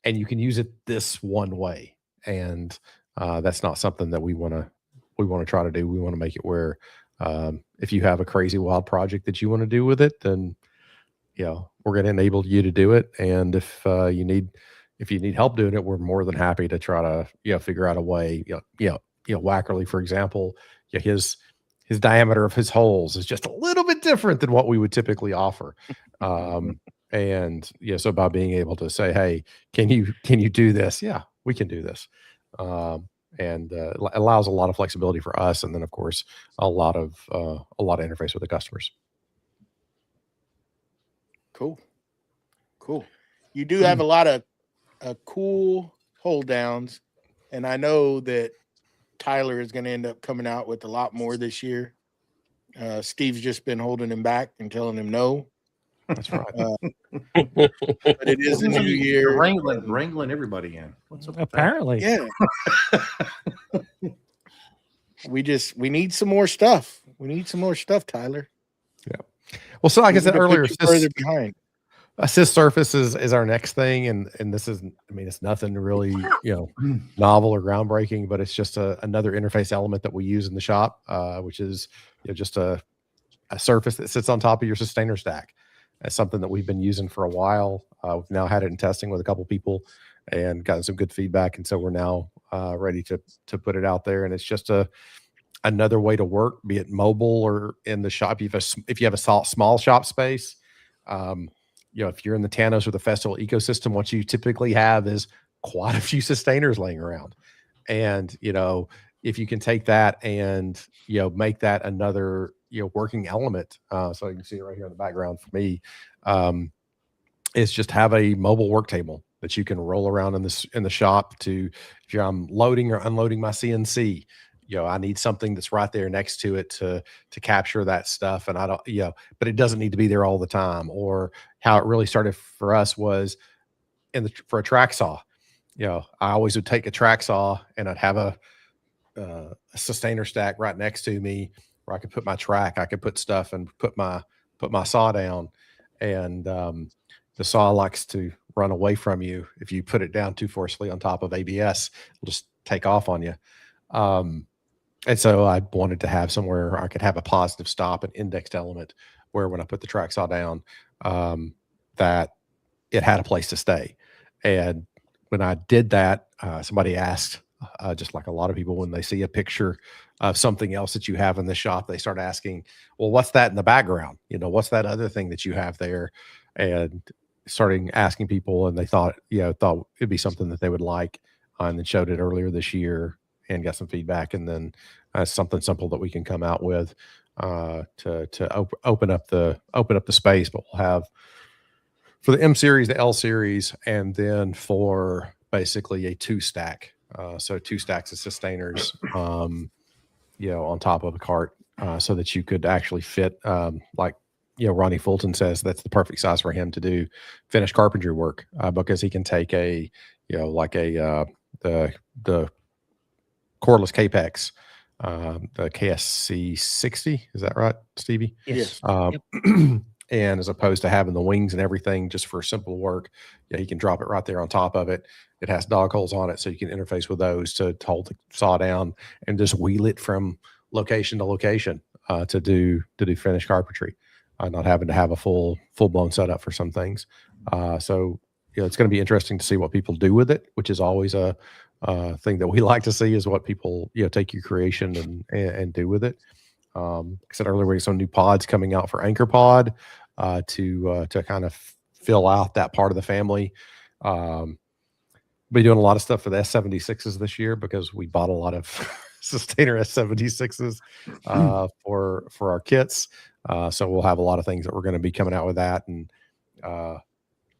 and you can use it this one way. And that's not something that we want to try to do. We want to make it where if you have a crazy wild project that you want to do with it, then we're going to enable you to do it. And if you need help doing it, we're more than happy to try to figure out a way. Wackerly, for example, his diameter of his holes is just a little bit different than what we would typically offer. And so by being able to say, hey, can you do this? Yeah, we can do this. And allows a lot of flexibility for us, and then of course a lot of interface with the customers. Cool. You do have a lot of cool hold downs, and I know that Tyler is going to end up coming out with a lot more this year. Steve's just been holding him back and telling him no. That's right. But it is a new year. You're wrangling everybody in. What's up with Apparently. Yeah. We need some more stuff. We need some more stuff, Tyler. Yeah. Well, so like I said earlier, further behind. Assist surface is our next thing, and this is, it's nothing really novel or groundbreaking, but it's just another interface element that we use in the shop, which is just a surface that sits on top of your sustainer stack. That's something that we've been using for a while. We've now had it in testing with a couple people and gotten some good feedback, and so we're now ready to put it out there. And it's just another way to work, be it mobile or in the shop. If you have a small shop space, if you're in the Tanos or the Festool ecosystem, what you typically have is quite a few sustainers laying around. And if you can take that and make that another working element, so you can see it right here in the background for me, is just have a mobile work table that you can roll around in the shop if I'm loading or unloading my CNC. I need something that's right there next to it to capture that stuff. And I don't, but it doesn't need to be there all the time. Or how it really started for us was for a track saw. I always would take a track saw and I'd have a sustainer stack right next to me where I could put my track, I could put stuff and put my saw down. And the saw likes to run away from you. If you put it down too forcefully on top of ABS, it'll just take off on you. And so I wanted to have somewhere I could have a positive stop, an indexed element, where when I put the track saw down, that it had a place to stay. And when I did that, somebody asked, just like a lot of people, when they see a picture of something else that you have in the shop, they start asking, well, what's that in the background? What's that other thing that you have there? And starting asking people, and they thought it'd be something that they would like, and then showed it earlier this year and got some feedback. And then something simple that we can come out with to open up the space. But we'll have for the M series, the L series, and then for basically a 2-stack. So 2 stacks of sustainers, on top of a cart, so that you could actually fit, like Ronnie Fulton says, that's the perfect size for him to do finished carpentry work, because he can take the cordless Capex, the KSC 60. Is that right, Stevie? Yes. Yep. And as opposed to having the wings and everything just for simple work, you can drop it right there on top of it. It has dog holes on it, so you can interface with those to hold the saw down and just wheel it from location to location to do finished carpentry, not having to have a full blown setup for some things. So it's going to be interesting to see what people do with it, which is always a thing that we like to see, is what people take your creation and do with it. I said earlier, we have some new pods coming out for Anchor Pod. to kind of fill out that part of the family. Be doing a lot of stuff for the S76s this year because we bought a lot of Sustainer S76s for our kits. So we'll have a lot of things that we're going to be coming out with that. And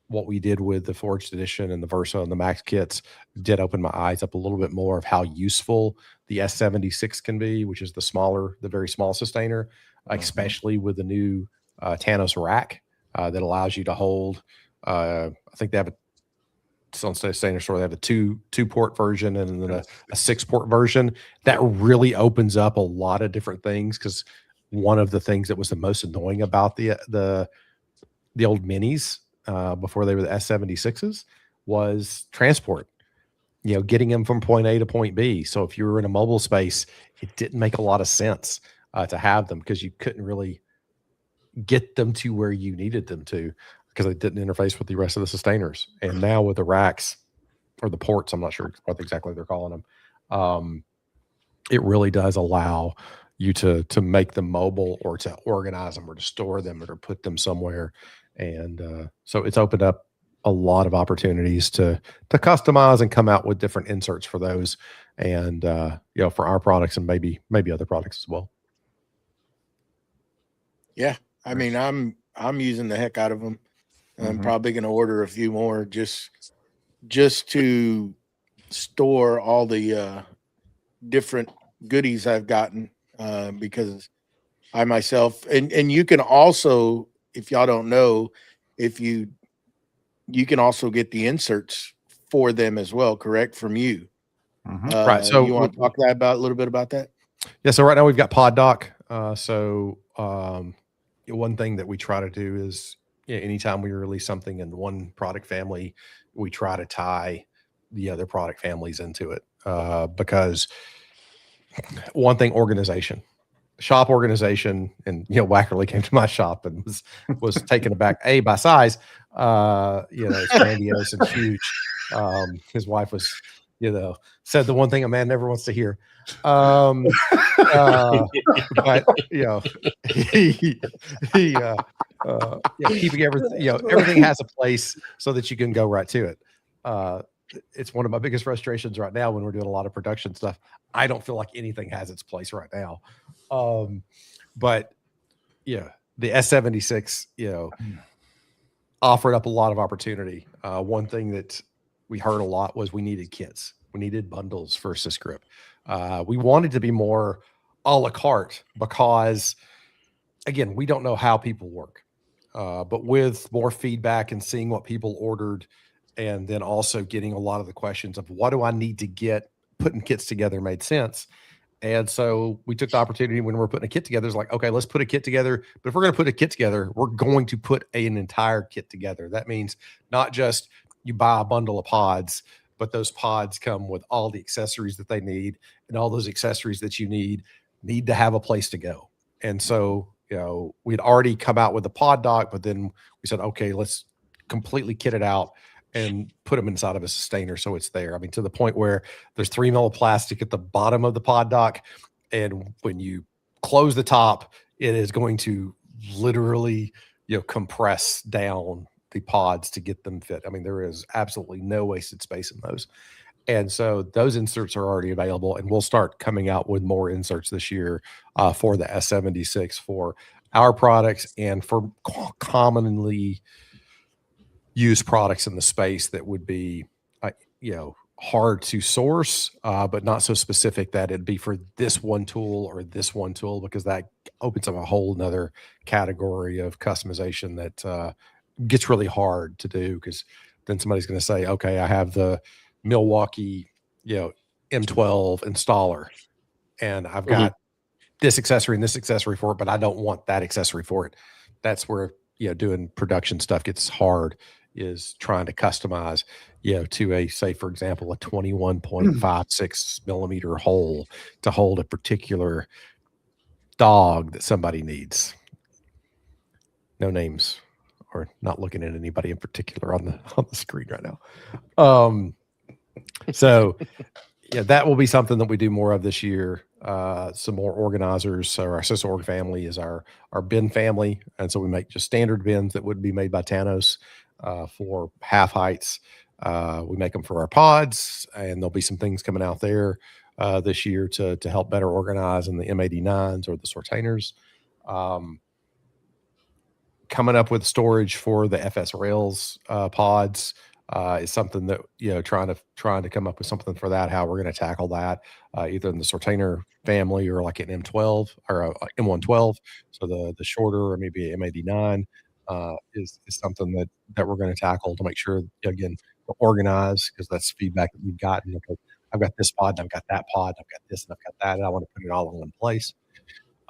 what we did with the Forged Edition and the Versa and the Max kits did open my eyes up a little bit more of how useful the S76 can be, which is the very small Sustainer, especially with the new Thanos rack that allows you to hold. I think they have on Sustainer store, they have a two port version and then a 6-port version. That really opens up a lot of different things, because one of the things that was the most annoying about the old minis before they were the S76s was transport, getting them from point A to point B. So if you were in a mobile space, it didn't make a lot of sense to have them, because you couldn't really get them to where you needed them to, because they didn't interface with the rest of the Sustainers. And now with the racks or the ports, I'm not sure what exactly they're calling them, it really does allow you to make them mobile, or to organize them, or to store them, or to put them somewhere. And so it's opened up a lot of opportunities to customize and come out with different inserts for those, and for our products and maybe other products as well. Yeah, I mean, I'm using the heck out of them. I'm probably going to order a few more just to store all the different goodies I've gotten, because I myself, and you can also, if y'all don't know, if you can also get the inserts for them as well, correct? From you. Right. So you want to talk a little bit about that? Yeah. So right now we've got Pod Dock. One thing that we try to do is, anytime we release something in one product family, we try to tie the other product families into it, because one thing, shop organization, and Wackerly came to my shop and was taken aback by size. It's grandiose and huge. His wife was, said the one thing a man never wants to hear. But keeping everything, everything has a place so that you can go right to it. It's one of my biggest frustrations right now when we're doing a lot of production stuff. I don't feel like anything has its place right now. But the S76, offered up a lot of opportunity. One thing that we heard a lot was we needed kits. We needed bundles for SysGrip. We wanted to be more a la carte, because, again, we don't know how people work. But with more feedback and seeing what people ordered, and then also getting a lot of the questions of what do I need to get, putting kits together made sense. And so we took the opportunity when we're putting a kit together. It's like, okay, let's put a kit together. But if we're going to put a kit together, we're going to put an entire kit together. That means not just you buy a bundle of pods, but those pods come with all the accessories that they need, and all those accessories that you need to have a place to go. And so, we'd already come out with the Pod Dock, but then we said, okay, let's completely kit it out and put them inside of a Sustainer so it's there. I mean, to the point where there's 3 mil of plastic at the bottom of the Pod Dock, and when you close the top, it is going to literally, compress down the pods to get them fit. I mean, there is absolutely no wasted space in those. And so those inserts are already available, and we'll start coming out with more inserts this year for the S76 for our products and for commonly used products in the space that would be, hard to source, but not so specific that it'd be for this one tool or this one tool, because that opens up a whole nother category of customization that gets really hard to do, because then somebody's going to say, okay, I have the Milwaukee, M12 installer, and I've got this accessory and this accessory for it, but I don't want that accessory for it. That's where, doing production stuff gets hard, is trying to customize, to a, say, for example, a 21.56 millimeter hole to hold a particular dog that somebody needs. No names, or not looking at anybody in particular on the screen right now. So that will be something that we do more of this year. some more organizers. So our Sys Org family is our bin family, and so we make just standard bins that would be made by Tanos for half heights. We make them for our pods, and there'll be some things coming out there this year to help better organize in the M89s or the Sortainers. Coming up with storage for the FS Rails pods is something that, trying to come up with something for that, how we're going to tackle that, either in the Sortainer family or like an M12 or a M112. So the shorter, or maybe M89 is something that we're going to tackle to make sure, again, to organize, because that's feedback that we've gotten. Okay, I've got this pod, and I've got that pod, I've got this, and I've got that, and I want to put it all in one place.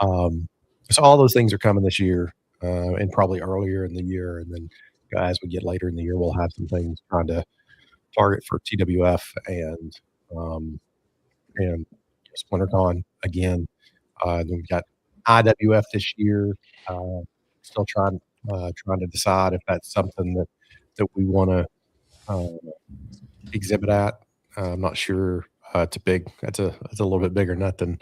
So all those things are coming this year, and probably earlier in the year. And then as we get later in the year, we'll have some things trying to target for TWF and SplinterCon again. Then we've got IWF this year. Still trying to decide if that's something that we want to exhibit at. I'm not sure. It's a little bit bigger nut than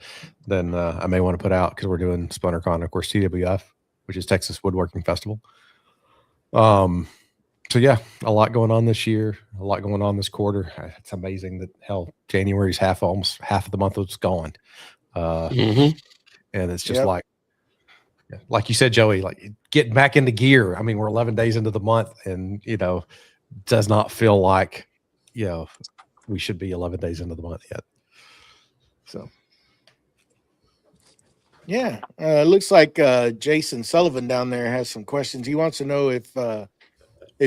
I may want to put out, because we're doing SplinterCon, of course, TWF, which is Texas Woodworking Festival. So yeah, a lot going on this year, a lot going on this quarter. It's amazing that January's almost half of the month was gone. And it's just like you said, Joey, like getting back into gear. I mean, we're 11 days into the month, and does not feel like we should be 11 days into the month yet. So yeah, it looks like Jason Sullivan down there has some questions. He wants to know if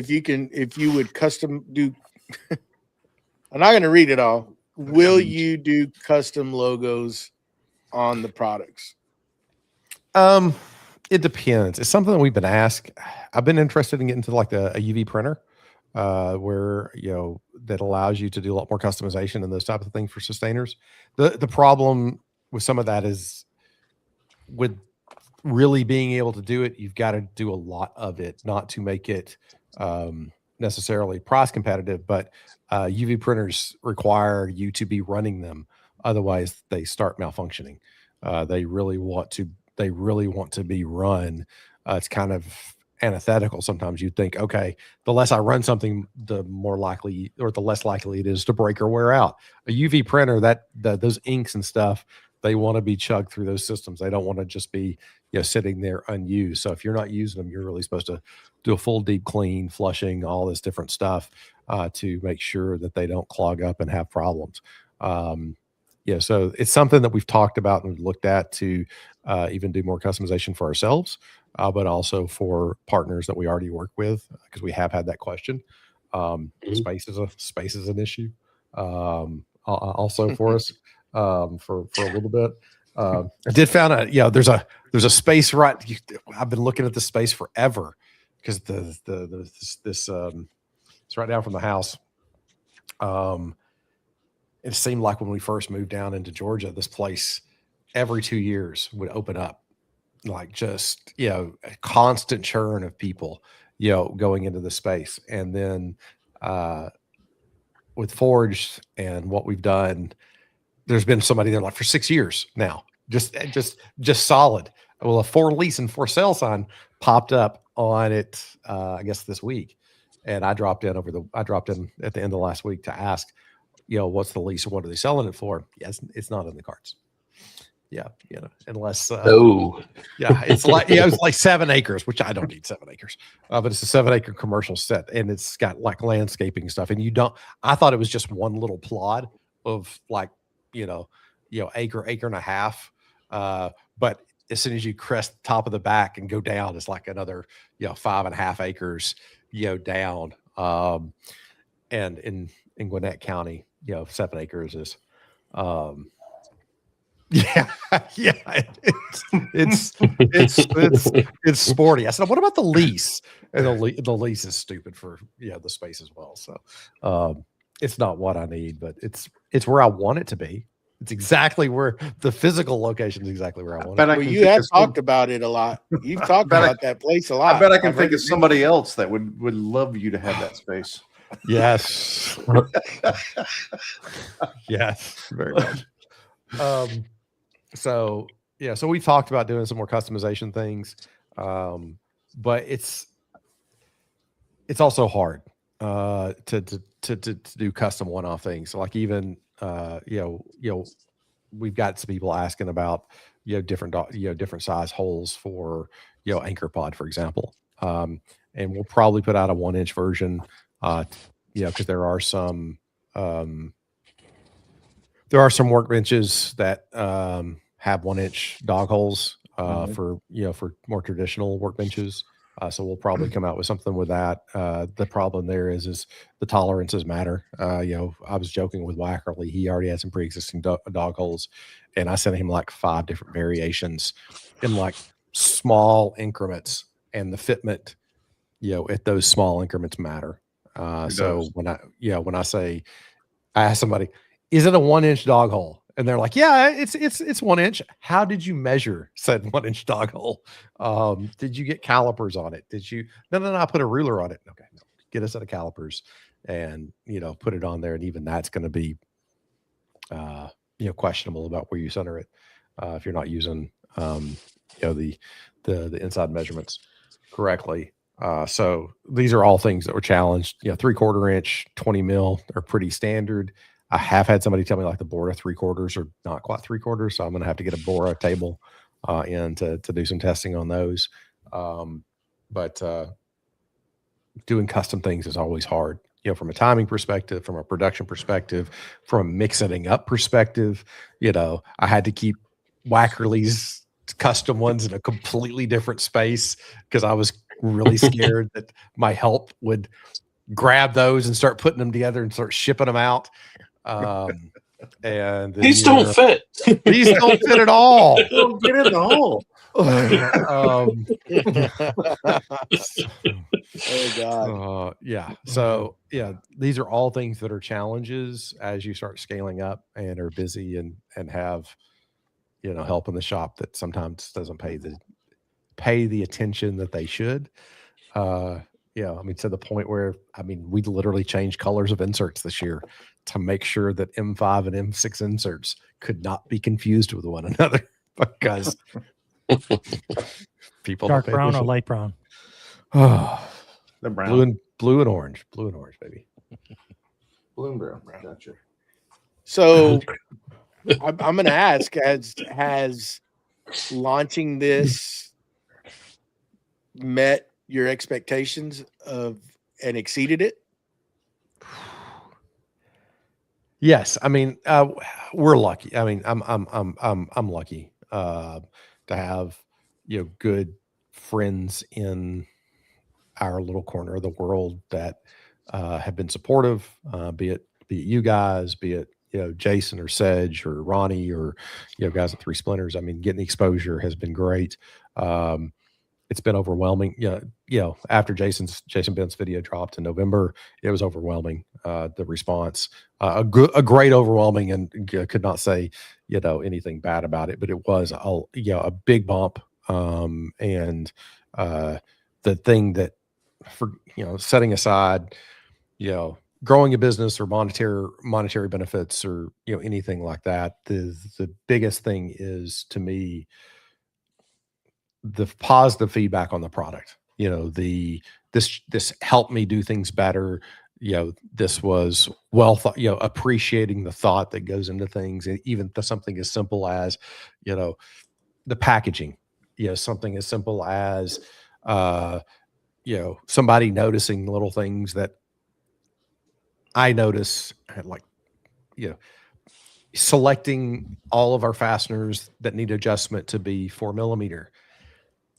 you would custom do. I'm not going to read it all. Will you do custom logos on the products? It depends. It's something that we've been asked. I've been interested in getting to like a UV printer, where that allows you to do a lot more customization and those types of things for sustainers. The problem with some of that is, with really being able to do it, you've got to do a lot of it, not to make it necessarily price competitive, but UV printers require you to be running them. Otherwise they start malfunctioning. They really want to be run. It's kind of antithetical. Sometimes you think, okay, the less I run something, the more likely, or the less likely it is to break or wear out. A UV printer, those inks and stuff, they want to be chugged through those systems. They don't want to just be sitting there unused. So if you're not using them, you're really supposed to do a full deep clean, flushing, all this different stuff to make sure that they don't clog up and have problems. So it's something that we've talked about and looked at to even do more customization for ourselves, but also for partners that we already work with, because we have had that question. Space is an issue also for us. For a little bit. I did found out, there's a space right. I've been looking at the space forever, because this it's right down from the house. It seemed like when we first moved down into Georgia, this place every 2 years would open up, like just a constant churn of people going into the space. And then with Forged and what we've done, there's been somebody there like for 6 years now, just solid. Well, a for lease and for sale sign popped up on it, I guess this week, and I dropped in at the end of last week to ask, what's the lease or what are they selling it for? Yes, it's not in the cards. Yeah, unless it's like it was like 7 acres, which I don't need 7 acres, but it's a 7-acre commercial set, and it's got like landscaping stuff. And I thought it was just one little plot of like acre and a half, but as soon as you crest the top of the back and go down, it's like another 5.5 acres down. And in Gwinnett County, 7 acres is it's sporty. I said, what about the lease? And the lease is stupid for the space as well. So it's not what I need, but it's where I want it to be. It's exactly where the physical location is exactly where I want it. Well, you have talked about it a lot. You've talked about that place a lot. I bet I can think of somebody else that would love you to have that space. Yes. Yes, very much. So yeah, so we talked about doing some more customization things, but it's also hard to do custom one-off things. So like even we've got some people asking about different size holes for anchor pod, for example, and we'll probably put out a 1-inch version, because there are some workbenches that have 1-inch dog holes for more traditional workbenches. So we'll probably come out with something with that. The problem there is the tolerances matter. I was joking with Wackerly. He already had some pre-existing dog holes, and I sent him like 5 different variations in like small increments, and the fitment, at those small increments matter. So when I say, I ask somebody, is it a 1-inch dog hole? And they're like, yeah, it's 1 inch. How did you measure said 1-inch dog hole? Did you get calipers on it? Did you? No, I put a ruler on it. Okay, no, get a set of calipers and, put it on there. And even that's going to be, questionable about where you center it. If you're not using, the inside measurements correctly. So these are all things that were challenged. 3/4 inch, 20 mil are pretty standard. I have had somebody tell me like the Bora 3/4 are not quite 3/4, so I'm going to have to get a Bora table in to do some testing on those. But doing custom things is always hard, from a timing perspective, from a production perspective, from a mixing up perspective. I had to keep Wackerly's custom ones in a completely different space because I was really scared that my help would grab those and start putting them together and start shipping them out. And these don't fit. These don't fit at all. Don't get in the hole. Oh God. Yeah. So yeah, these are all things that are challenges as you start scaling up and are busy and have, help in the shop that sometimes doesn't pay the attention that they should. To the point where, we literally changed colors of inserts this year to make sure that M5 and M6 inserts could not be confused with one another because people Dark brown or light brown? Oh, The brown. blue and orange, baby. Blue and brown. Gotcha. So I'm going to ask, has launching this met your expectations of and exceeded it? Yes, we're lucky. I'm lucky to have good friends in our little corner of the world that have been supportive. Be it you guys, be it Jason or Sedge or Ronnie or guys at 3 Splinters. Getting the exposure has been great. It's been overwhelming. After Jason Bent's video dropped in November, it was overwhelming. The response, a great overwhelming, and could not say anything bad about it. But it was a big bump. And the thing that, for setting aside growing a business or monetary benefits or anything like that, the biggest thing is, to me, the positive feedback on the product. This helped me do things better. This was well thought, appreciating the thought that goes into things, and even something as simple as the packaging, something as simple as somebody noticing little things that I notice, like selecting all of our fasteners that need adjustment to be 4 millimeter,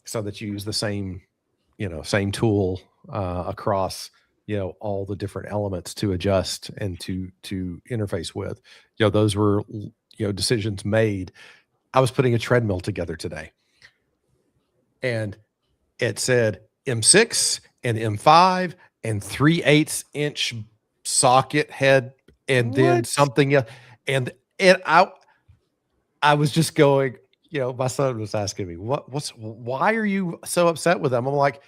so that you use the same tool across all the different elements to adjust and to interface with. Those were decisions made. I was putting a treadmill together today, and it said M6 and M5 and 3/8 inch socket head, and then something else. And I was just going, my son was asking me, why are you so upset with them? I'm like,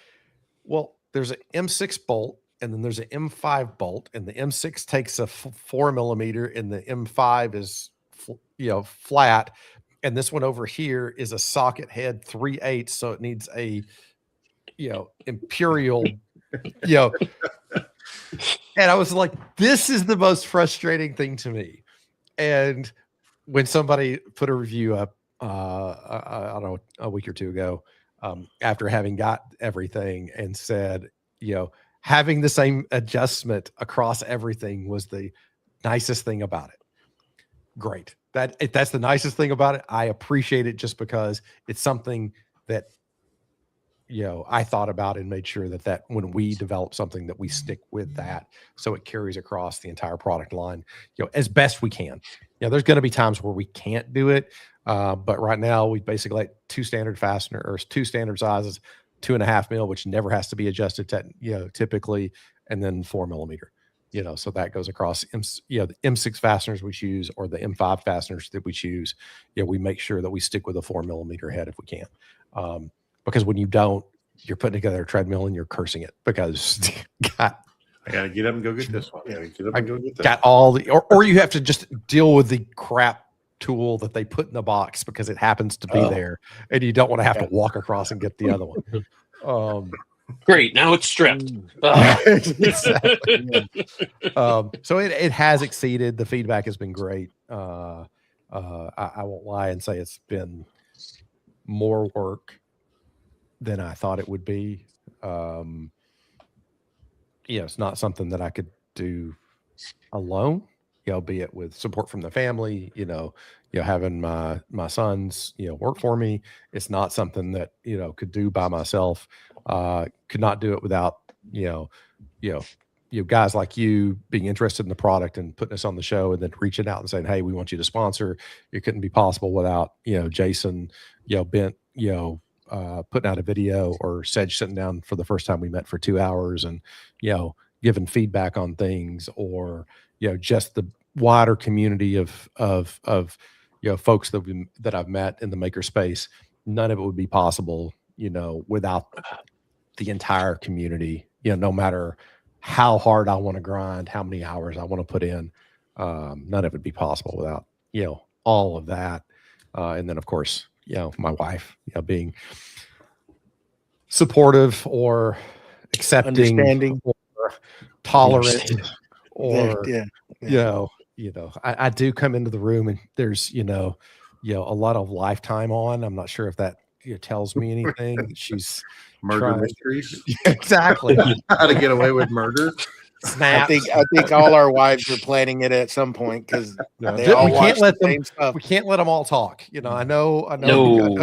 well, there's an M6 bolt, and then there's an M5 bolt, and the M6 takes a 4 millimeter, and the M5 is, flat. And this one over here is a socket head 3/8, so it needs a imperial, and I was like, this is the most frustrating thing to me. And when somebody put a review up, I don't know, a week or two ago, after having got everything and said, having the same adjustment across everything was the nicest thing about it. Great. That's the nicest thing about it. I appreciate it just because it's something that, I thought about and made sure that when we develop something that we stick with that, so it carries across the entire product line, as best we can. There's going to be times where we can't do it. But right now we basically like two standard sizes, 2.5 mil, which never has to be adjusted typically, and then 4 millimeter, so that goes across, the M6 fasteners we choose or the M5 fasteners that we choose. We make sure that we stick with a 4 millimeter head if we can. Because when you don't, you're putting together a treadmill and you're cursing it because I got to get up and go get this one. Yeah, get up and go get that. Got all the, or you have to just deal with the crap tool that they put in the box because it happens to be there, and you don't want to have to walk across and get the other one. Great, now it's stripped. Exactly. So it has exceeded. The feedback has been great. I won't lie and say it's been more work than I thought it would be. It's not something that I could do alone, be it with support from the family, having my sons, work for me. It's not something that, could do by myself. Could not do it without, guys like you being interested in the product and putting us on the show and then reaching out and saying, hey, we want you to sponsor. It couldn't be possible without, Jason, Bent, putting out a video, or Sedge sitting down for the first time we met for 2 hours and, giving feedback on things, or, just the wider community of folks that I've met in the maker space. None of it would be possible, without the entire community, no matter how hard I want to grind, how many hours I want to put in, none of it would be possible without, all of that. And then of course, my wife, being supportive or accepting, understanding, or tolerant, or I do come into the room and there's a lot of Lifetime on. I'm not sure if that tells me anything. She's Murder mysteries. Exactly. How to get away with murder. Snaps. I think all our wives are planning it at some point because they all watch the same stuff. We can't let them all talk. I know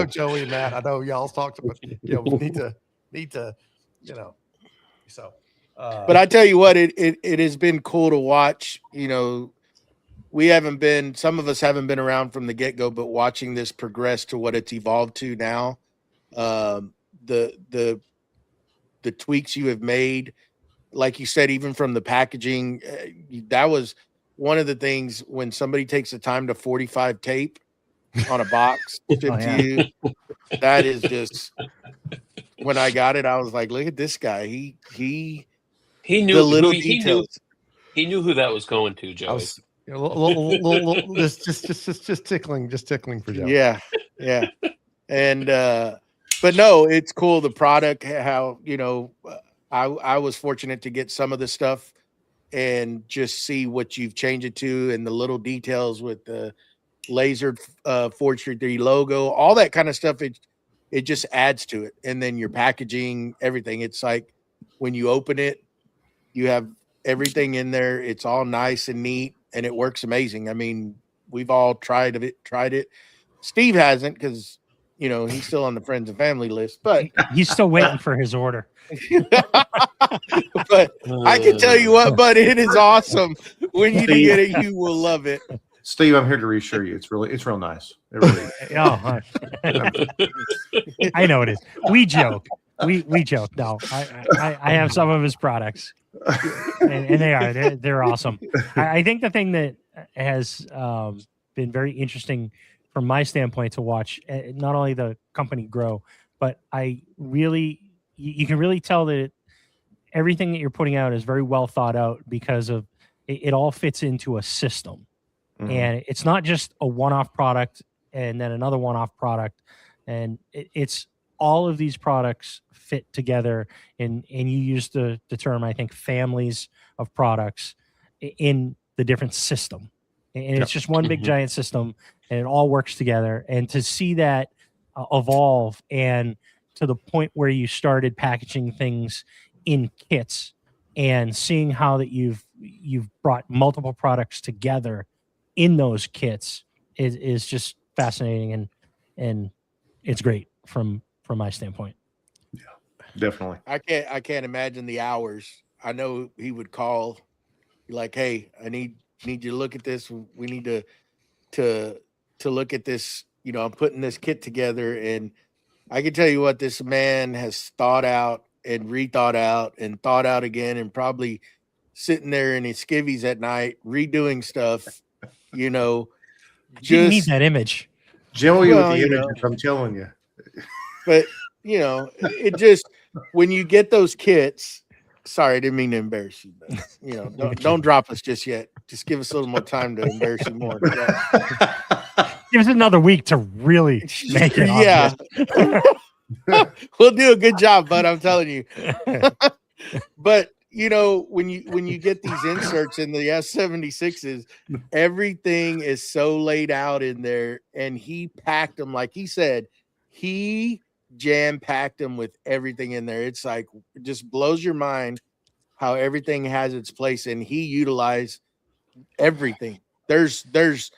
Joey and Matt. I know y'all's talked, but we need to. So. But I tell you what, it has been cool to watch. Some of us haven't been around from the get-go, but watching this progress to what it's evolved to now, the tweaks you have made, like you said, even from the packaging, that was one of the things when somebody takes the time to 45 tape on a box to you, that is just, when I got it, I was like, look at this guy. He knew the little details. He knew who that was going to, Joey. Just tickling for Joe. Yeah. And but no, it's cool. The product, how I was fortunate to get some of the stuff and just see what you've changed it to, and the little details with the lasered Forge 3 logo, all that kind of stuff. It just adds to it. And then your packaging, everything. It's like when you open it, you have everything in there. It's all nice and neat, and it works amazing. I mean, we've all tried it. Steve hasn't, because he's still on the friends and family list, but he's still waiting for his order. But I can tell you what, but it is awesome. When you get it, you will love it. Steve, I'm here to reassure you. It's real nice. It really is. I know it is. We joke. We joke. No, I have some of his products, and they're awesome. I think the thing that has been very interesting from my standpoint to watch not only the company grow, but you can really tell that everything that you're putting out is very well thought out, because of it all fits into a system. Mm-hmm. And it's not just a one-off product and then another one-off product, and it's all of these products fit together, and you use the term, I think, families of products in the different system, and it's just one big giant system, and it all works together. And to see that evolve, and to the point where you started packaging things in kits, and seeing how that you've brought multiple products together in those kits is just fascinating, and it's great from my standpoint. Yeah, definitely. I can't imagine the hours. I know he would call like, hey, I need you to look at this. We need to look at this. You know, I'm putting this kit together, and I can tell you what, this man has thought out and rethought out and thought out again, and probably sitting there in his skivvies at night redoing stuff. You know, You need that image. Joey Well, with the you know. images, I'm telling you. but you know, it just, when you get those kits. Sorry, I didn't mean to embarrass you, but you know, don't drop us just yet. Just give us a little more time to embarrass you more. Give us another week to really make it. Yeah. We'll do a good job, bud. I'm telling you. But you know, when you get these inserts in the S76s, everything is so laid out in there, and he packed them, like he said, he jam-packed them with everything in there. It's like, it just blows your mind how everything has its place, and he utilized everything. There's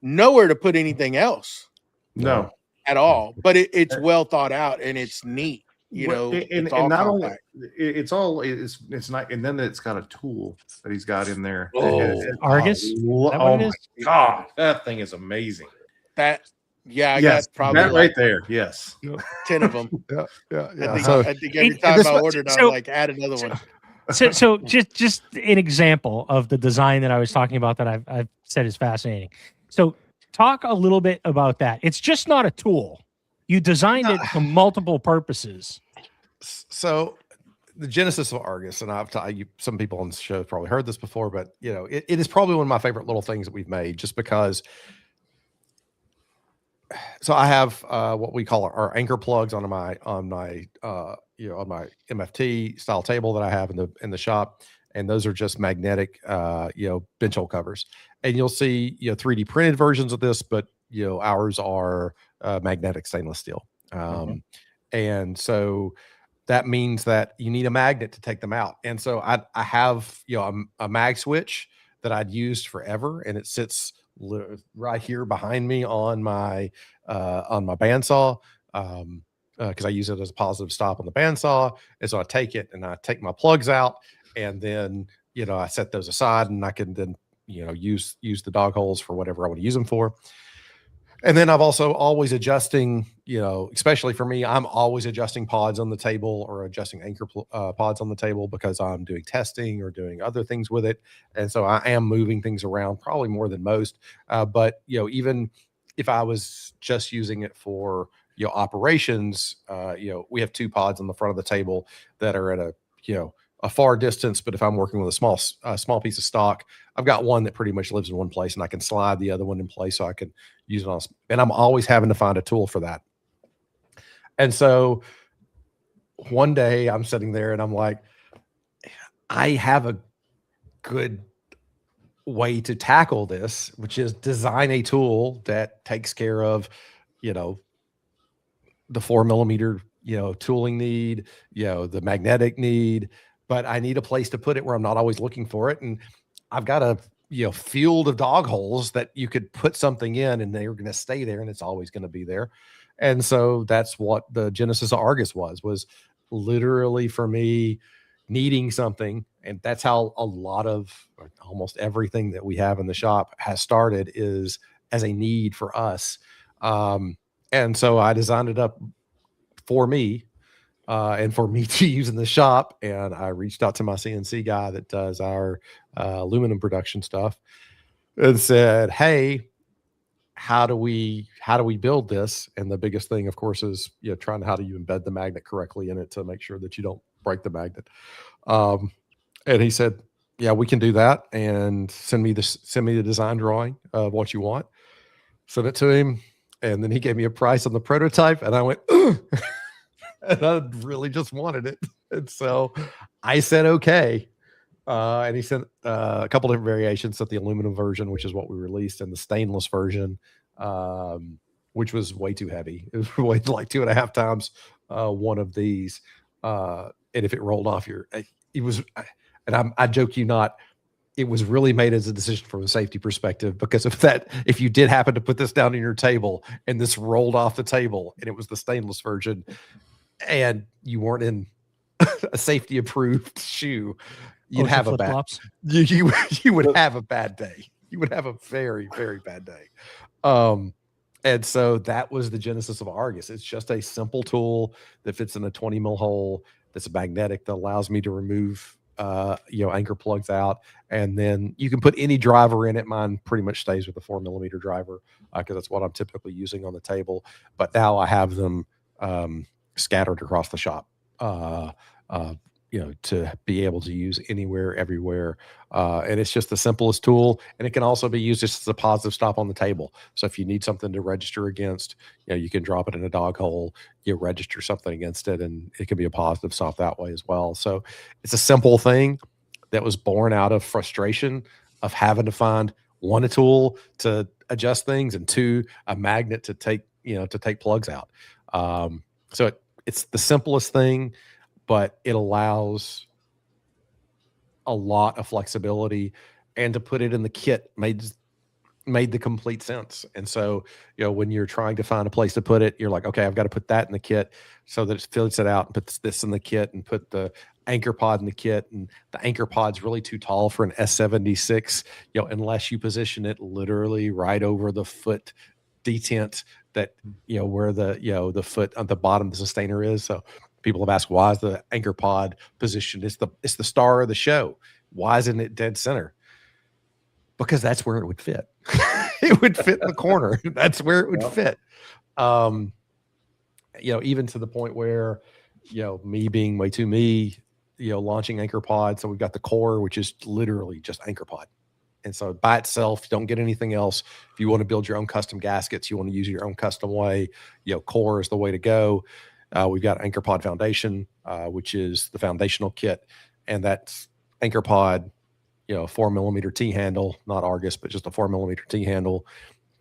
nowhere to put anything else. No. At all, but it's well thought out, and it's neat. You know, and not only it's not, and then it's got a tool that he's got in there. Argus? Oh my God, that thing is amazing. I Yes, got probably that right there. Yes, 10 of them. Yeah. I think every time I ordered, I'm like, add another one. So just an example of the design that I was talking about that I've said is fascinating. So talk a little bit about that. It's just not a tool. You designed it for multiple purposes. So the genesis of Argus, and some people on the show have probably heard this before, but you know, it is probably one of my favorite little things that we've made, just because. So I have what we call our anchor plugs on my MFT style table that I have in the shop, and those are just magnetic bench hole covers. And you'll see 3D printed versions of this, but ours are magnetic stainless steel. And so that means that you need a magnet to take them out. And so I have a mag switch that I'd used forever, and it sits right here behind me on my bandsaw, because I use it as a positive stop on the bandsaw. And so I take it and I take my plugs out, and then I set those aside, and I can then use the dog holes for whatever I want to use them for. And then I've also always adjusting, especially for me, I'm always adjusting pods on the table or adjusting anchor pods on the table, because I'm doing testing or doing other things with it. And so I am moving things around probably more than most. But, even if I was just using it for, operations, we have 2 pods on the front of the table that are at a far distance. But if I'm working with a small piece of stock, I've got one that pretty much lives in one place, and I can slide the other one in place so I can use it on. And I'm always having to find a tool for that. And so one day I'm sitting there and I'm like, I have a good way to tackle this, which is design a tool that takes care of, the 4mm, tooling need, the magnetic need, but I need a place to put it where I'm not always looking for it. And I've got a, field of dog holes that you could put something in, and they're going to stay there, and it's always going to be there. And so that's what the genesis of Argus was literally for me needing something. And that's how a lot of almost everything that we have in the shop has started, is as a need for us. And so I designed it up for me, and for me to use in the shop. And I reached out to my CNC guy that does our aluminum production stuff, and said, hey, how do we build this? And the biggest thing, of course, is how do you embed the magnet correctly in it to make sure that you don't break the magnet. And he said, yeah, we can do that, and send me the design drawing of what you want. Sent it to him, And then he gave me a price on the prototype, and I went, ugh. And I really just wanted it. And so I said, okay. And he sent a couple different variations of the aluminum version, which is what we released, and the stainless version, which was way too heavy. It was weighed like 2.5 times one of these. And if it rolled off I joke you not, it was really made as a decision from a safety perspective, because if you did happen to put this down on your table and this rolled off the table and it was the stainless version and you weren't in a safety approved shoe, you'd have a bad, you would have a bad day. You would have a very, very bad day. And so that was the genesis of Argus. It's just a simple tool that fits in a 20 mil hole. That's magnetic, that allows me to remove anchor plugs out, and then you can put any driver in it. Mine pretty much stays with the 4mm driver because that's what I'm typically using on the table. But now I have them scattered across the shop, to be able to use anywhere, everywhere. And it's just the simplest tool, and it can also be used just as a positive stop on the table. So if you need something to register against, you can drop it in a dog hole, you register something against it, and it can be a positive stop that way as well. So it's a simple thing that was born out of frustration of having to find, one, a tool to adjust things, and two, a magnet to take plugs out. So it's the simplest thing, but it allows a lot of flexibility, and to put it in the kit made the complete sense. And so, when you're trying to find a place to put it, you're like, okay, I've got to put that in the kit so that it fills it out, and puts this in the kit, and put the anchor pod in the kit. And the anchor pod's really too tall for an S76, unless you position it literally right over the foot detent that, where the foot on the bottom of the sustainer is. So people have asked, why is the anchor pod positioned? It's the star of the show. Why isn't it dead center? Because that's where it would fit. It would fit in the corner. That's where it would fit. Even to the point where, me being way too me, launching anchor pod. So we've got the core, which is literally just anchor pod. And so by itself, you don't get anything else. If you want to build your own custom gaskets, you want to use your own custom way, core is the way to go. We've got anchor pod foundation, which is the foundational kit. And that's anchor pod, 4mm T handle, not Argus, but just a 4mm T handle,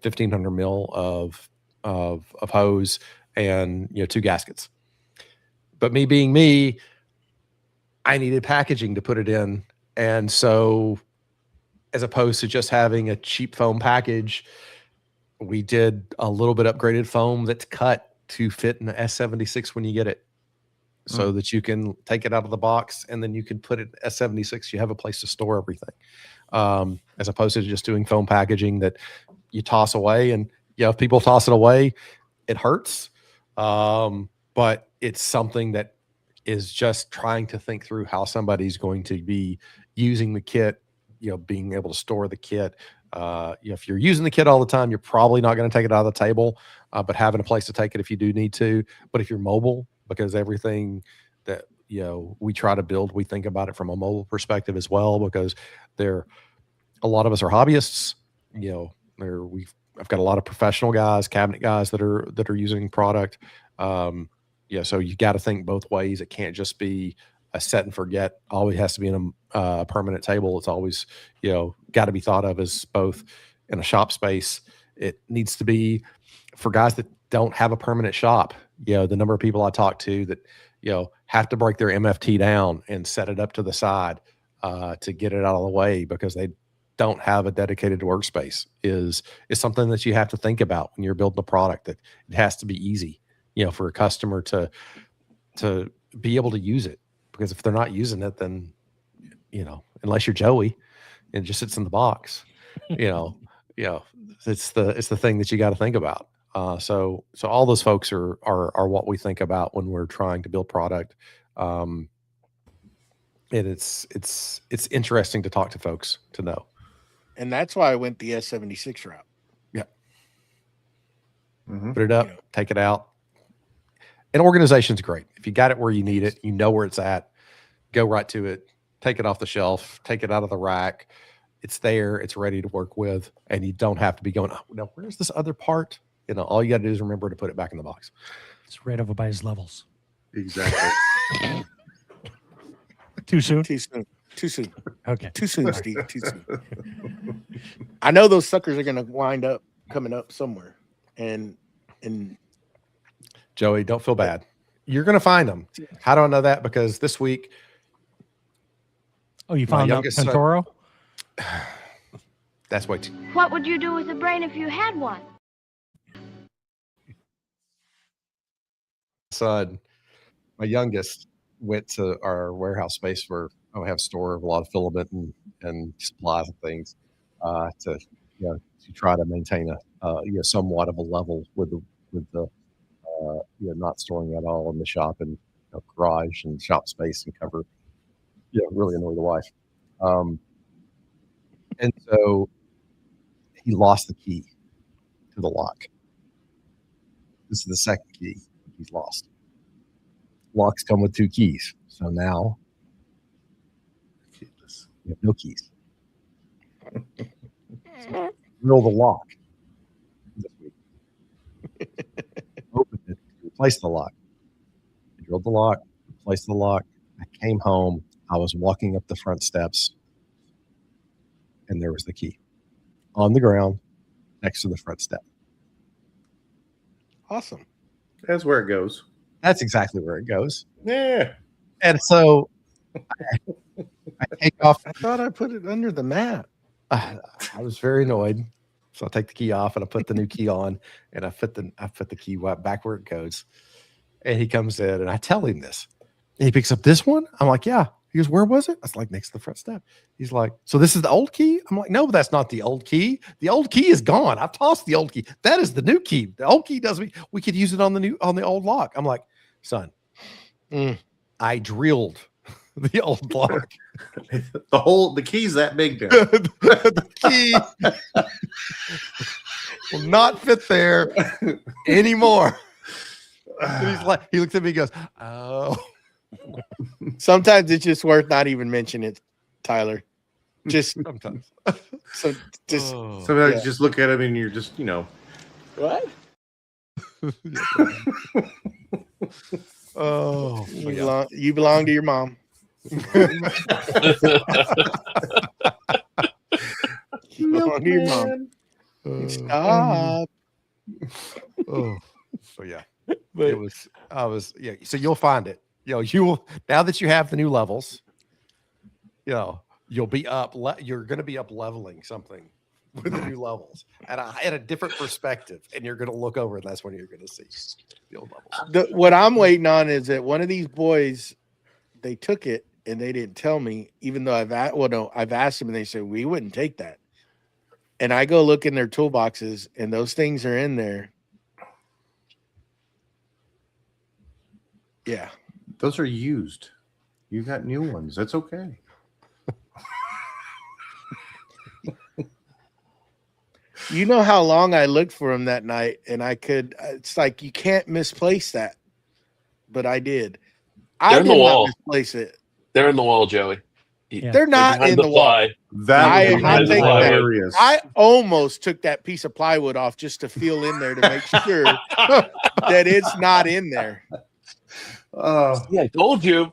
1500 mil of hose, and 2 gaskets. But me being me, I needed packaging to put it in. And so, as opposed to just having a cheap foam package, we did a little bit upgraded foam that's cut to fit in the S76 when you get it, so that you can take it out of the box, and then you can put it in S76. You have a place to store everything, as opposed to just doing foam packaging that you toss away. And if people toss it away, it hurts. But it's something that is just trying to think through how somebody's going to be using the kit, being able to store the kit. If you're using the kit all the time, you're probably not going to take it out of the table, but having a place to take it if you do need to. But if you're mobile, because everything that we try to build, we think about it from a mobile perspective as well, because a lot of us are hobbyists. I've got a lot of professional guys, cabinet guys that are using product. So you got to think both ways. It can't just be a set and forget. Always has to be in a permanent table. It's always, got to be thought of as both in a shop space. It needs to be for guys that don't have a permanent shop. The number of people I talk to that, have to break their MFT down and set it up to the side to get it out of the way because they don't have a dedicated workspace is something that you have to think about when you're building a product, that it has to be easy, for a customer to be able to use it. Because if they're not using it, then, unless you're Joey and it just sits in the box, it's the thing that you got to think about. So all those folks are what we think about when we're trying to build product. And it's interesting to talk to folks to know. And that's why I went the S76 route. Yeah. Put it up, take it out. And organization's great. If you got it where you need it, where it's at, go right to it, take it off the shelf, take it out of the rack. It's there, it's ready to work with, and you don't have to be going, oh, now where's this other part? all you got to do is remember to put it back in the box. It's right over by his levels. Exactly. Too soon? Too soon. Too soon. Okay. Too soon, Steve. Too soon. I know those suckers are going to wind up coming up somewhere. And Joey, don't feel bad. You're going to find them. How do I know that? Because this week. Oh, you found out youngest son- Pantoro? That's way too. What would you do with a brain if you had one? Son, my youngest, went to our warehouse space where we have a store of a lot of filament and supplies and things to try to maintain a somewhat of a level with the not storing it all in the shop and garage and shop space and cover. Really annoy the wife. And so he lost the key to the lock. This is the second key he's lost. Locks come with 2 keys. So now you have no keys. Drill the lock. Opened it, replaced the lock. I drilled the lock, replaced the lock. I came home. I was walking up the front steps, and there was the key on the ground next to the front step. awesome. That's where it goes. That's exactly where it goes. Yeah. And so I take off. I thought I put it under the mat. I was very annoyed. So I take the key off and I put the new key on, and I put the key back where it goes. And he comes in and I tell him this. And he picks up this one. I'm like, yeah. He goes, where was it? I was like, next to the front step. He's like, so this is the old key? I'm like, no, that's not the old key. The old key is gone. I've tossed the old key. That is the new key. The old key we could use it on the old lock. I'm like, son, I drilled the old lock. The key's that big now. The key will not fit there anymore. And he looks at me and goes, oh. Sometimes it's just worth not even mentioning it, Tyler. Just Sometimes. Sometimes yeah. you just look at him and you're just, What? Oh, You belong to your mom. You belong to your mom. Stop. Oh, so yeah. But So you'll find it. You will, now that you have the new levels, you'll be up. You're going to be up leveling something with the new levels at a different perspective, and you're going to look over, and that's when you're going to see the old levels. what I'm waiting on is that one of these boys, they took it and they didn't tell me, even though I've asked them, and they said we wouldn't take that. And I go look in their toolboxes, and those things are in there. Yeah. Those are used. You got new ones. That's okay. You know how long I looked for them that night, and it's like you can't misplace that. But I did. I did not misplace it. They're in the wall, Joey. Yeah. They're not in the wall. That would I be think hilarious. I almost took that piece of plywood off just to feel in there to make sure that it's not in there. Yeah, I told you.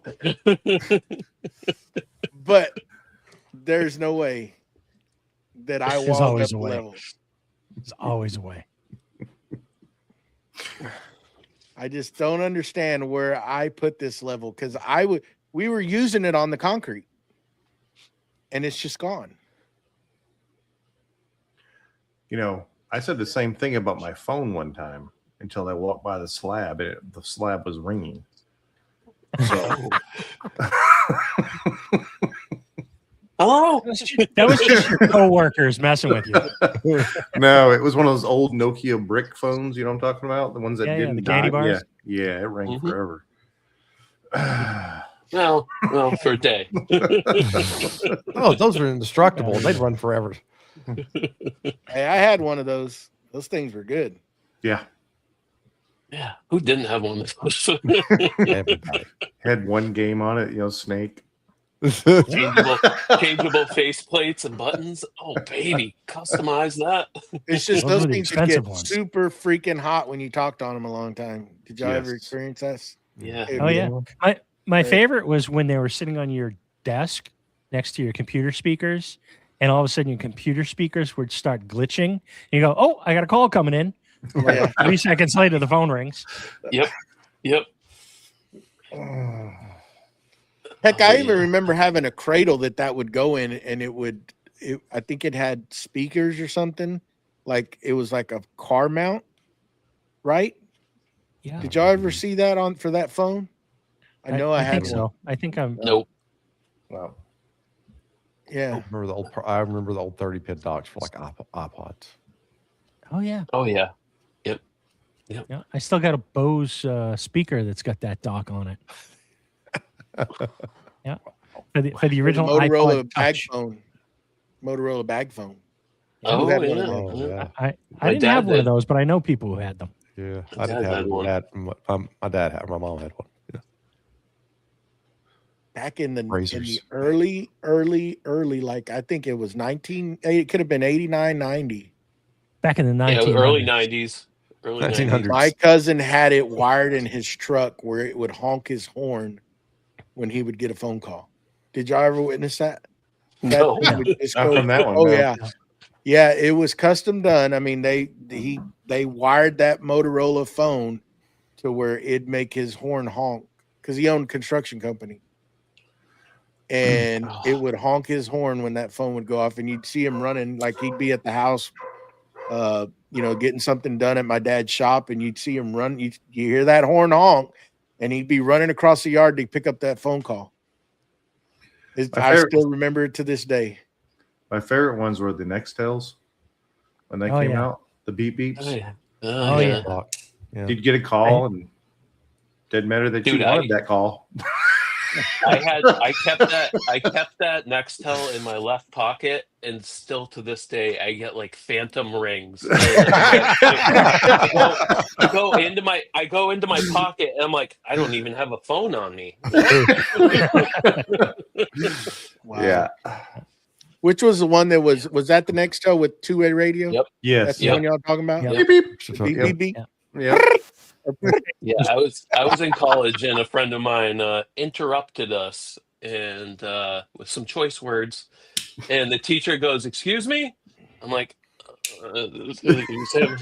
But there's no way that I There's walked always up a way. level. There's always a way. I just don't understand where I put this level, because we were using it on the concrete and it's just gone. I said the same thing about my phone one time until I walked by the slab. The slab was ringing. So Hello. That was just your coworkers messing with you. no, it was one of those old Nokia brick phones. You know what I'm talking about? The ones that Yeah, didn't the candy die. bars? Yeah, it rang forever. Well, for a day. Oh, those are indestructible. They'd run forever. Hey, I had one of those. Those things were good. Yeah. Yeah. Who didn't have one of those? Everybody. Had one game on it, Snake. changeable face plates and buttons. Oh, baby, customize that. It's just Those those were the things that get expensive ones. super freaking hot when you talked on them a long time. Did y'all ever Yes. experience that? Yeah. It Oh was- yeah. My Right. favorite was when they were sitting on your desk next to your computer speakers, and all of a sudden your computer speakers would start glitching. And you go, "Oh, I got a call coming in." Yeah. 3 seconds later, the phone rings. Yep. Heck, Oh, I even yeah. remember having a cradle that would go in, and I think it had speakers or something. Like it was like a car mount, right? Yeah, Did y'all ever see that for that phone? I know I had think one. so. I think I'm. Nope. Wow. Yeah. I remember the old 30-pin docks for like iPods. Oh yeah, Oh yeah. yeah. I still got a Bose speaker that's got that dock on it. Yeah, for the original Motorola iPod bag Touch. phone. Motorola bag phone. Oh, had one of yeah. those? Yeah. I My didn't dad have one of did. those, but I know people who had them. Yeah, My I didn't dad have had one. one. My dad had. My mom had one. Yeah. Back in the Razors. early, like I think it was it could have been 89, 90. Back in the Yeah, 1900s. early 90s. Early 1900s. 90s. My cousin had it wired in his truck where it would honk his horn when he would get a phone call. Did y'all ever witness that? No. That would just Not go- from that one, Oh no. yeah, yeah. It was custom done. I mean, they wired that Motorola phone to where it'd make his horn honk because he owned a construction company, and it would honk his horn when that phone would go off, and you'd see him running like he'd be at the house, getting something done at my dad's shop, and you'd see him run. You hear that horn honk, and he'd be running across the yard to pick up that phone call. I still remember it to this day. My favorite ones were the Nextels when they Oh, came yeah. out. The beep beeps. Oh yeah. Oh, yeah. Dock. Yeah. You'd get a call and didn't matter that Dude, you wanted that call. I kept that Nextel in my left pocket, and still to this day I get like phantom rings. I go into my pocket and I'm like, I don't even have a phone on me. Wow. Yeah. Which was the one that was that the Nextel with two-way radio? Yep. Yes. That's the Yep. one y'all talking about? Yep. Beep beep. Beep, Yep. beep, beep. Yep. Yeah, I was in college and a friend of mine interrupted us and with some choice words, and the teacher goes, "Excuse me?" I'm like, it was him.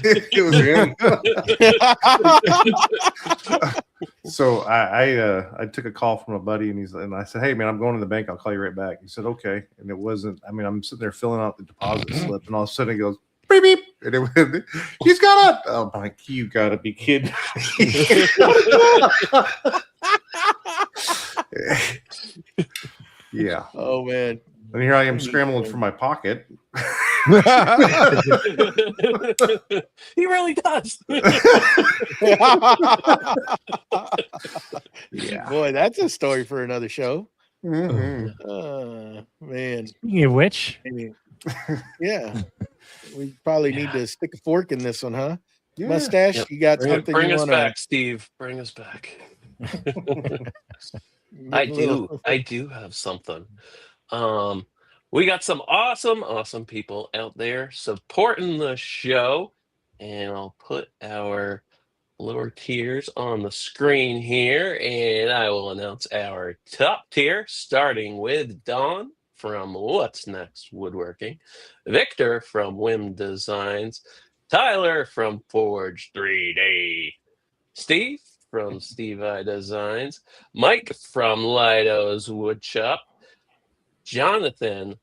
It was him. So I took a call from a buddy and I said, "Hey man, I'm going to the bank. I'll call you right back." He said, "Okay." And it wasn't. I mean, I'm sitting there filling out the deposit slip, and all of a sudden it goes beep beep, and he's got a. I'm like, you gotta be kidding me. Yeah. Oh man. And here I am scrambling for my pocket. He really does. Yeah. Boy, that's a story for another show. Mhm. Man. Speaking of which, Maybe. Yeah. We probably need to stick a fork in this one, huh? Yeah. Mustache, Yep. you got something Bring you us want back, Steve. Bring us back. I do have something. We got some awesome people out there supporting the show, and I'll put our lower tiers on the screen here, and I will announce our top tier, starting with Don from What's Next Woodworking, Victor from Whim Designs, Tyler from Forge 3D, Steve from Steve I Designs, Mike from Lido's Woodshop, Jonathan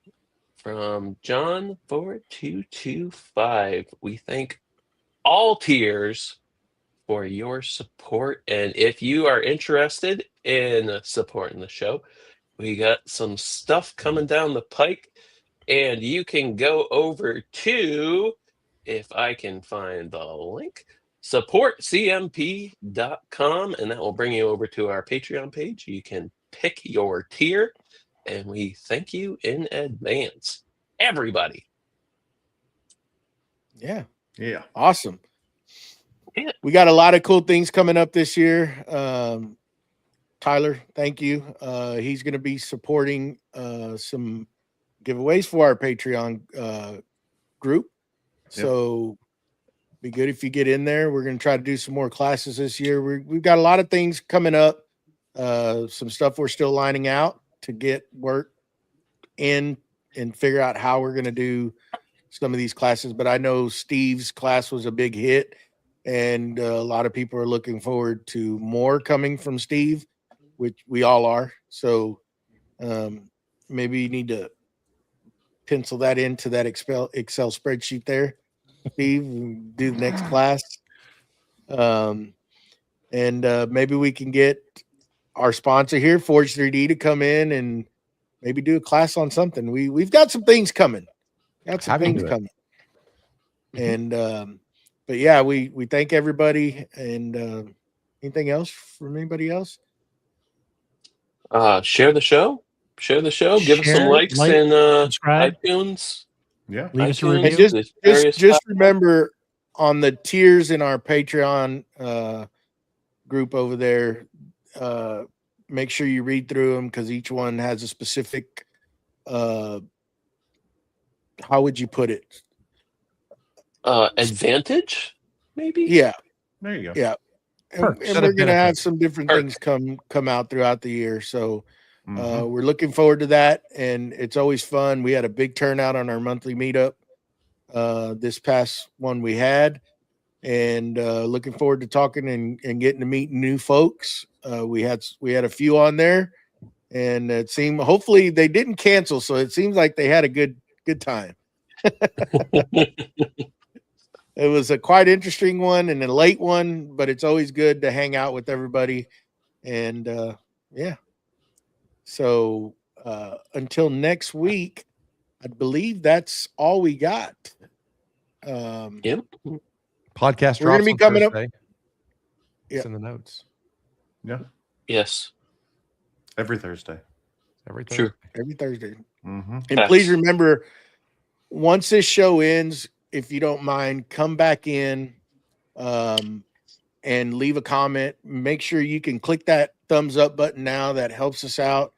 from John 4225. We thank all tiers for your support. And if you are interested in supporting the show, we got some stuff coming down the pike. And you can go over to, if I can find the link, supportcmp.com, and that will bring you over to our Patreon page. You can pick your tier, and we thank you in advance, everybody. Yeah. Yeah. Awesome. Yeah. We got a lot of cool things coming up this year. Tyler, thank you. He's going to be supporting some giveaways for our Patreon group. So be good if you get in there. We're going to try to do some more classes this year. We've got a lot of things coming up. Some stuff we're still lining out to get work in and figure out how we're going to do some of these classes. But I know Steve's class was a big hit, and a lot of people are looking forward to more coming from Steve, which we all are. So maybe you need to pencil that into that Excel spreadsheet there, Steve, and do the next class. And maybe we can get our sponsor here, Forge 3D, to come in and maybe do a class on something. We've got some things coming. And but yeah, we thank everybody. And anything else from anybody else? Share the show. Give us some likes and subscribe. iTunes. Yeah. Leave us a iTunes, review. the Just remember, on the tiers in our Patreon group over there, make sure you read through them, because each one has a specific how would you put it? Advantage, maybe. Yeah, There you go. yeah. And Perks. we're gonna have some different things come out throughout the year. So we're looking forward to that, and it's always fun. We had a big turnout on our monthly meetup this past one we had, and looking forward to talking and getting to meet new folks. We had a few on there, and it seemed, hopefully they didn't cancel, so it seems like they had a good time. It was a quite interesting one and a late one, but it's always good to hang out with everybody. And yeah. So until next week, I believe that's all we got. Yep. Podcast We're gonna drops be on coming up- Thursday. Yeah. It's in the notes. Yeah. Yes. Every Thursday. Every Thursday. True. Every Thursday. Mm-hmm. And please remember, once this show ends, if you don't mind, come back in and leave a comment. Make sure you can click that thumbs up button now. That helps us out.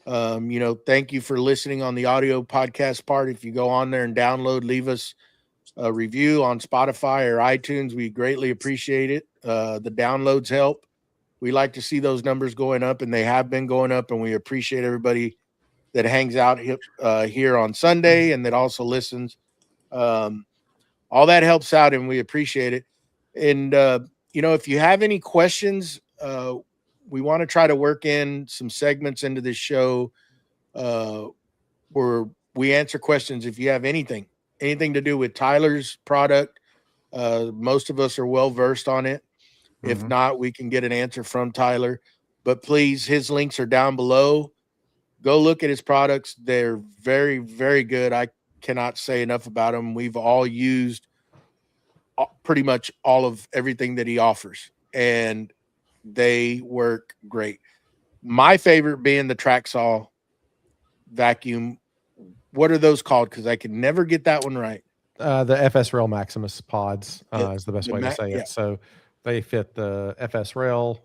Thank you for listening on the audio podcast part. If you go on there and download, leave us a review on Spotify or iTunes. We greatly appreciate it. The downloads help. We like to see those numbers going up, and they have been going up, and we appreciate everybody that hangs out here on Sunday and that also listens. All that helps out, and we appreciate it. And if you have any questions, we want to try to work in some segments into this show where we answer questions. If you have anything to do with Tyler's product, most of us are well versed on it. If not, we can get an answer from Tyler. But please, his links are down below. Go look at his products. They're very, very good. I cannot say enough about them. We've all used pretty much all of everything that he offers, and they work great. My favorite being the track saw vacuum. What are those called? Because I can never get that one right. The FS Rail Maximus pods Yeah, is the best the way to say yeah. it. So they fit the FS Rail.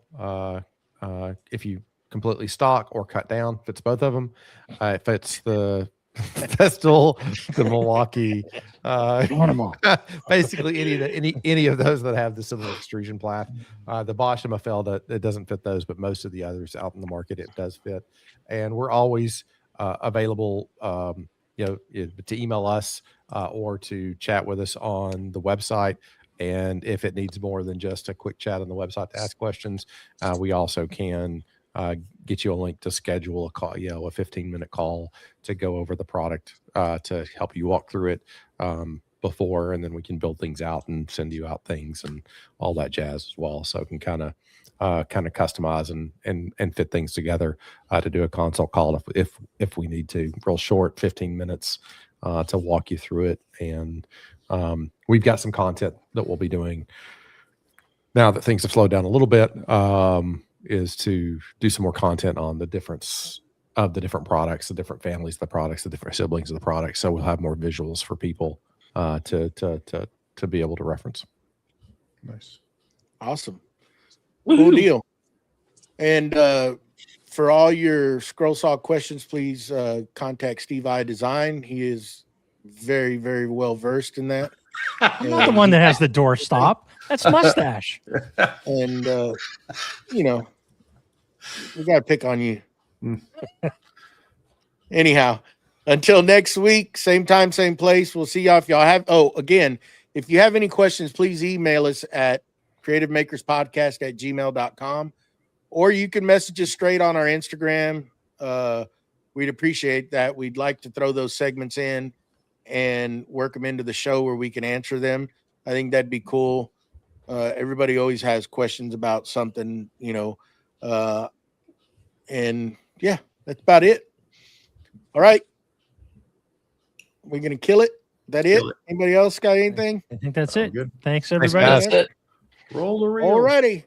If you completely stock or cut down, fits both of them. It fits the Festal, the Milwaukee, basically any of those that have the similar extrusion plat. The Bosch MFL, that it doesn't fit those, but most of the others out in the market it does fit. And we're always available, to email us or to chat with us on the website. And if it needs more than just a quick chat on the website to ask questions, we also can get you a link to schedule a call, a 15-minute call to go over the product to help you walk through it before, and then we can build things out and send you out things and all that jazz as well. So it can kind of customize and fit things together to do a consult call if we need to. Real short, 15 minutes to walk you through it. And we've got some content that we'll be doing now that things have slowed down a little bit, is to do some more content on the difference of the different products, the different families of the products, the different siblings of the products. So we'll have more visuals for people to be able to reference. Nice. Awesome. Cool deal. And for all your scroll saw questions, please contact Steve I Design. He is very, very well versed in that. I'm not the one that has the door stop. That's Mustache. And you know, we got to pick on you. Anyhow, until next week, same time, same place. We'll see y'all. If y'all have, again, if you have any questions, please email us at creativemakerspodcast@gmail.com, or you can message us straight on our Instagram. We'd appreciate that. We'd like to throw those segments in and work them into the show where we can answer them. I think that'd be cool. Everybody always has questions about something, you know, and yeah, that's about it. All right. We're going to kill it. That it? Anybody else got anything? I think that's it. Good. Thanks, Thanks, everybody. guys. That's it. Roll the reel. Alrighty.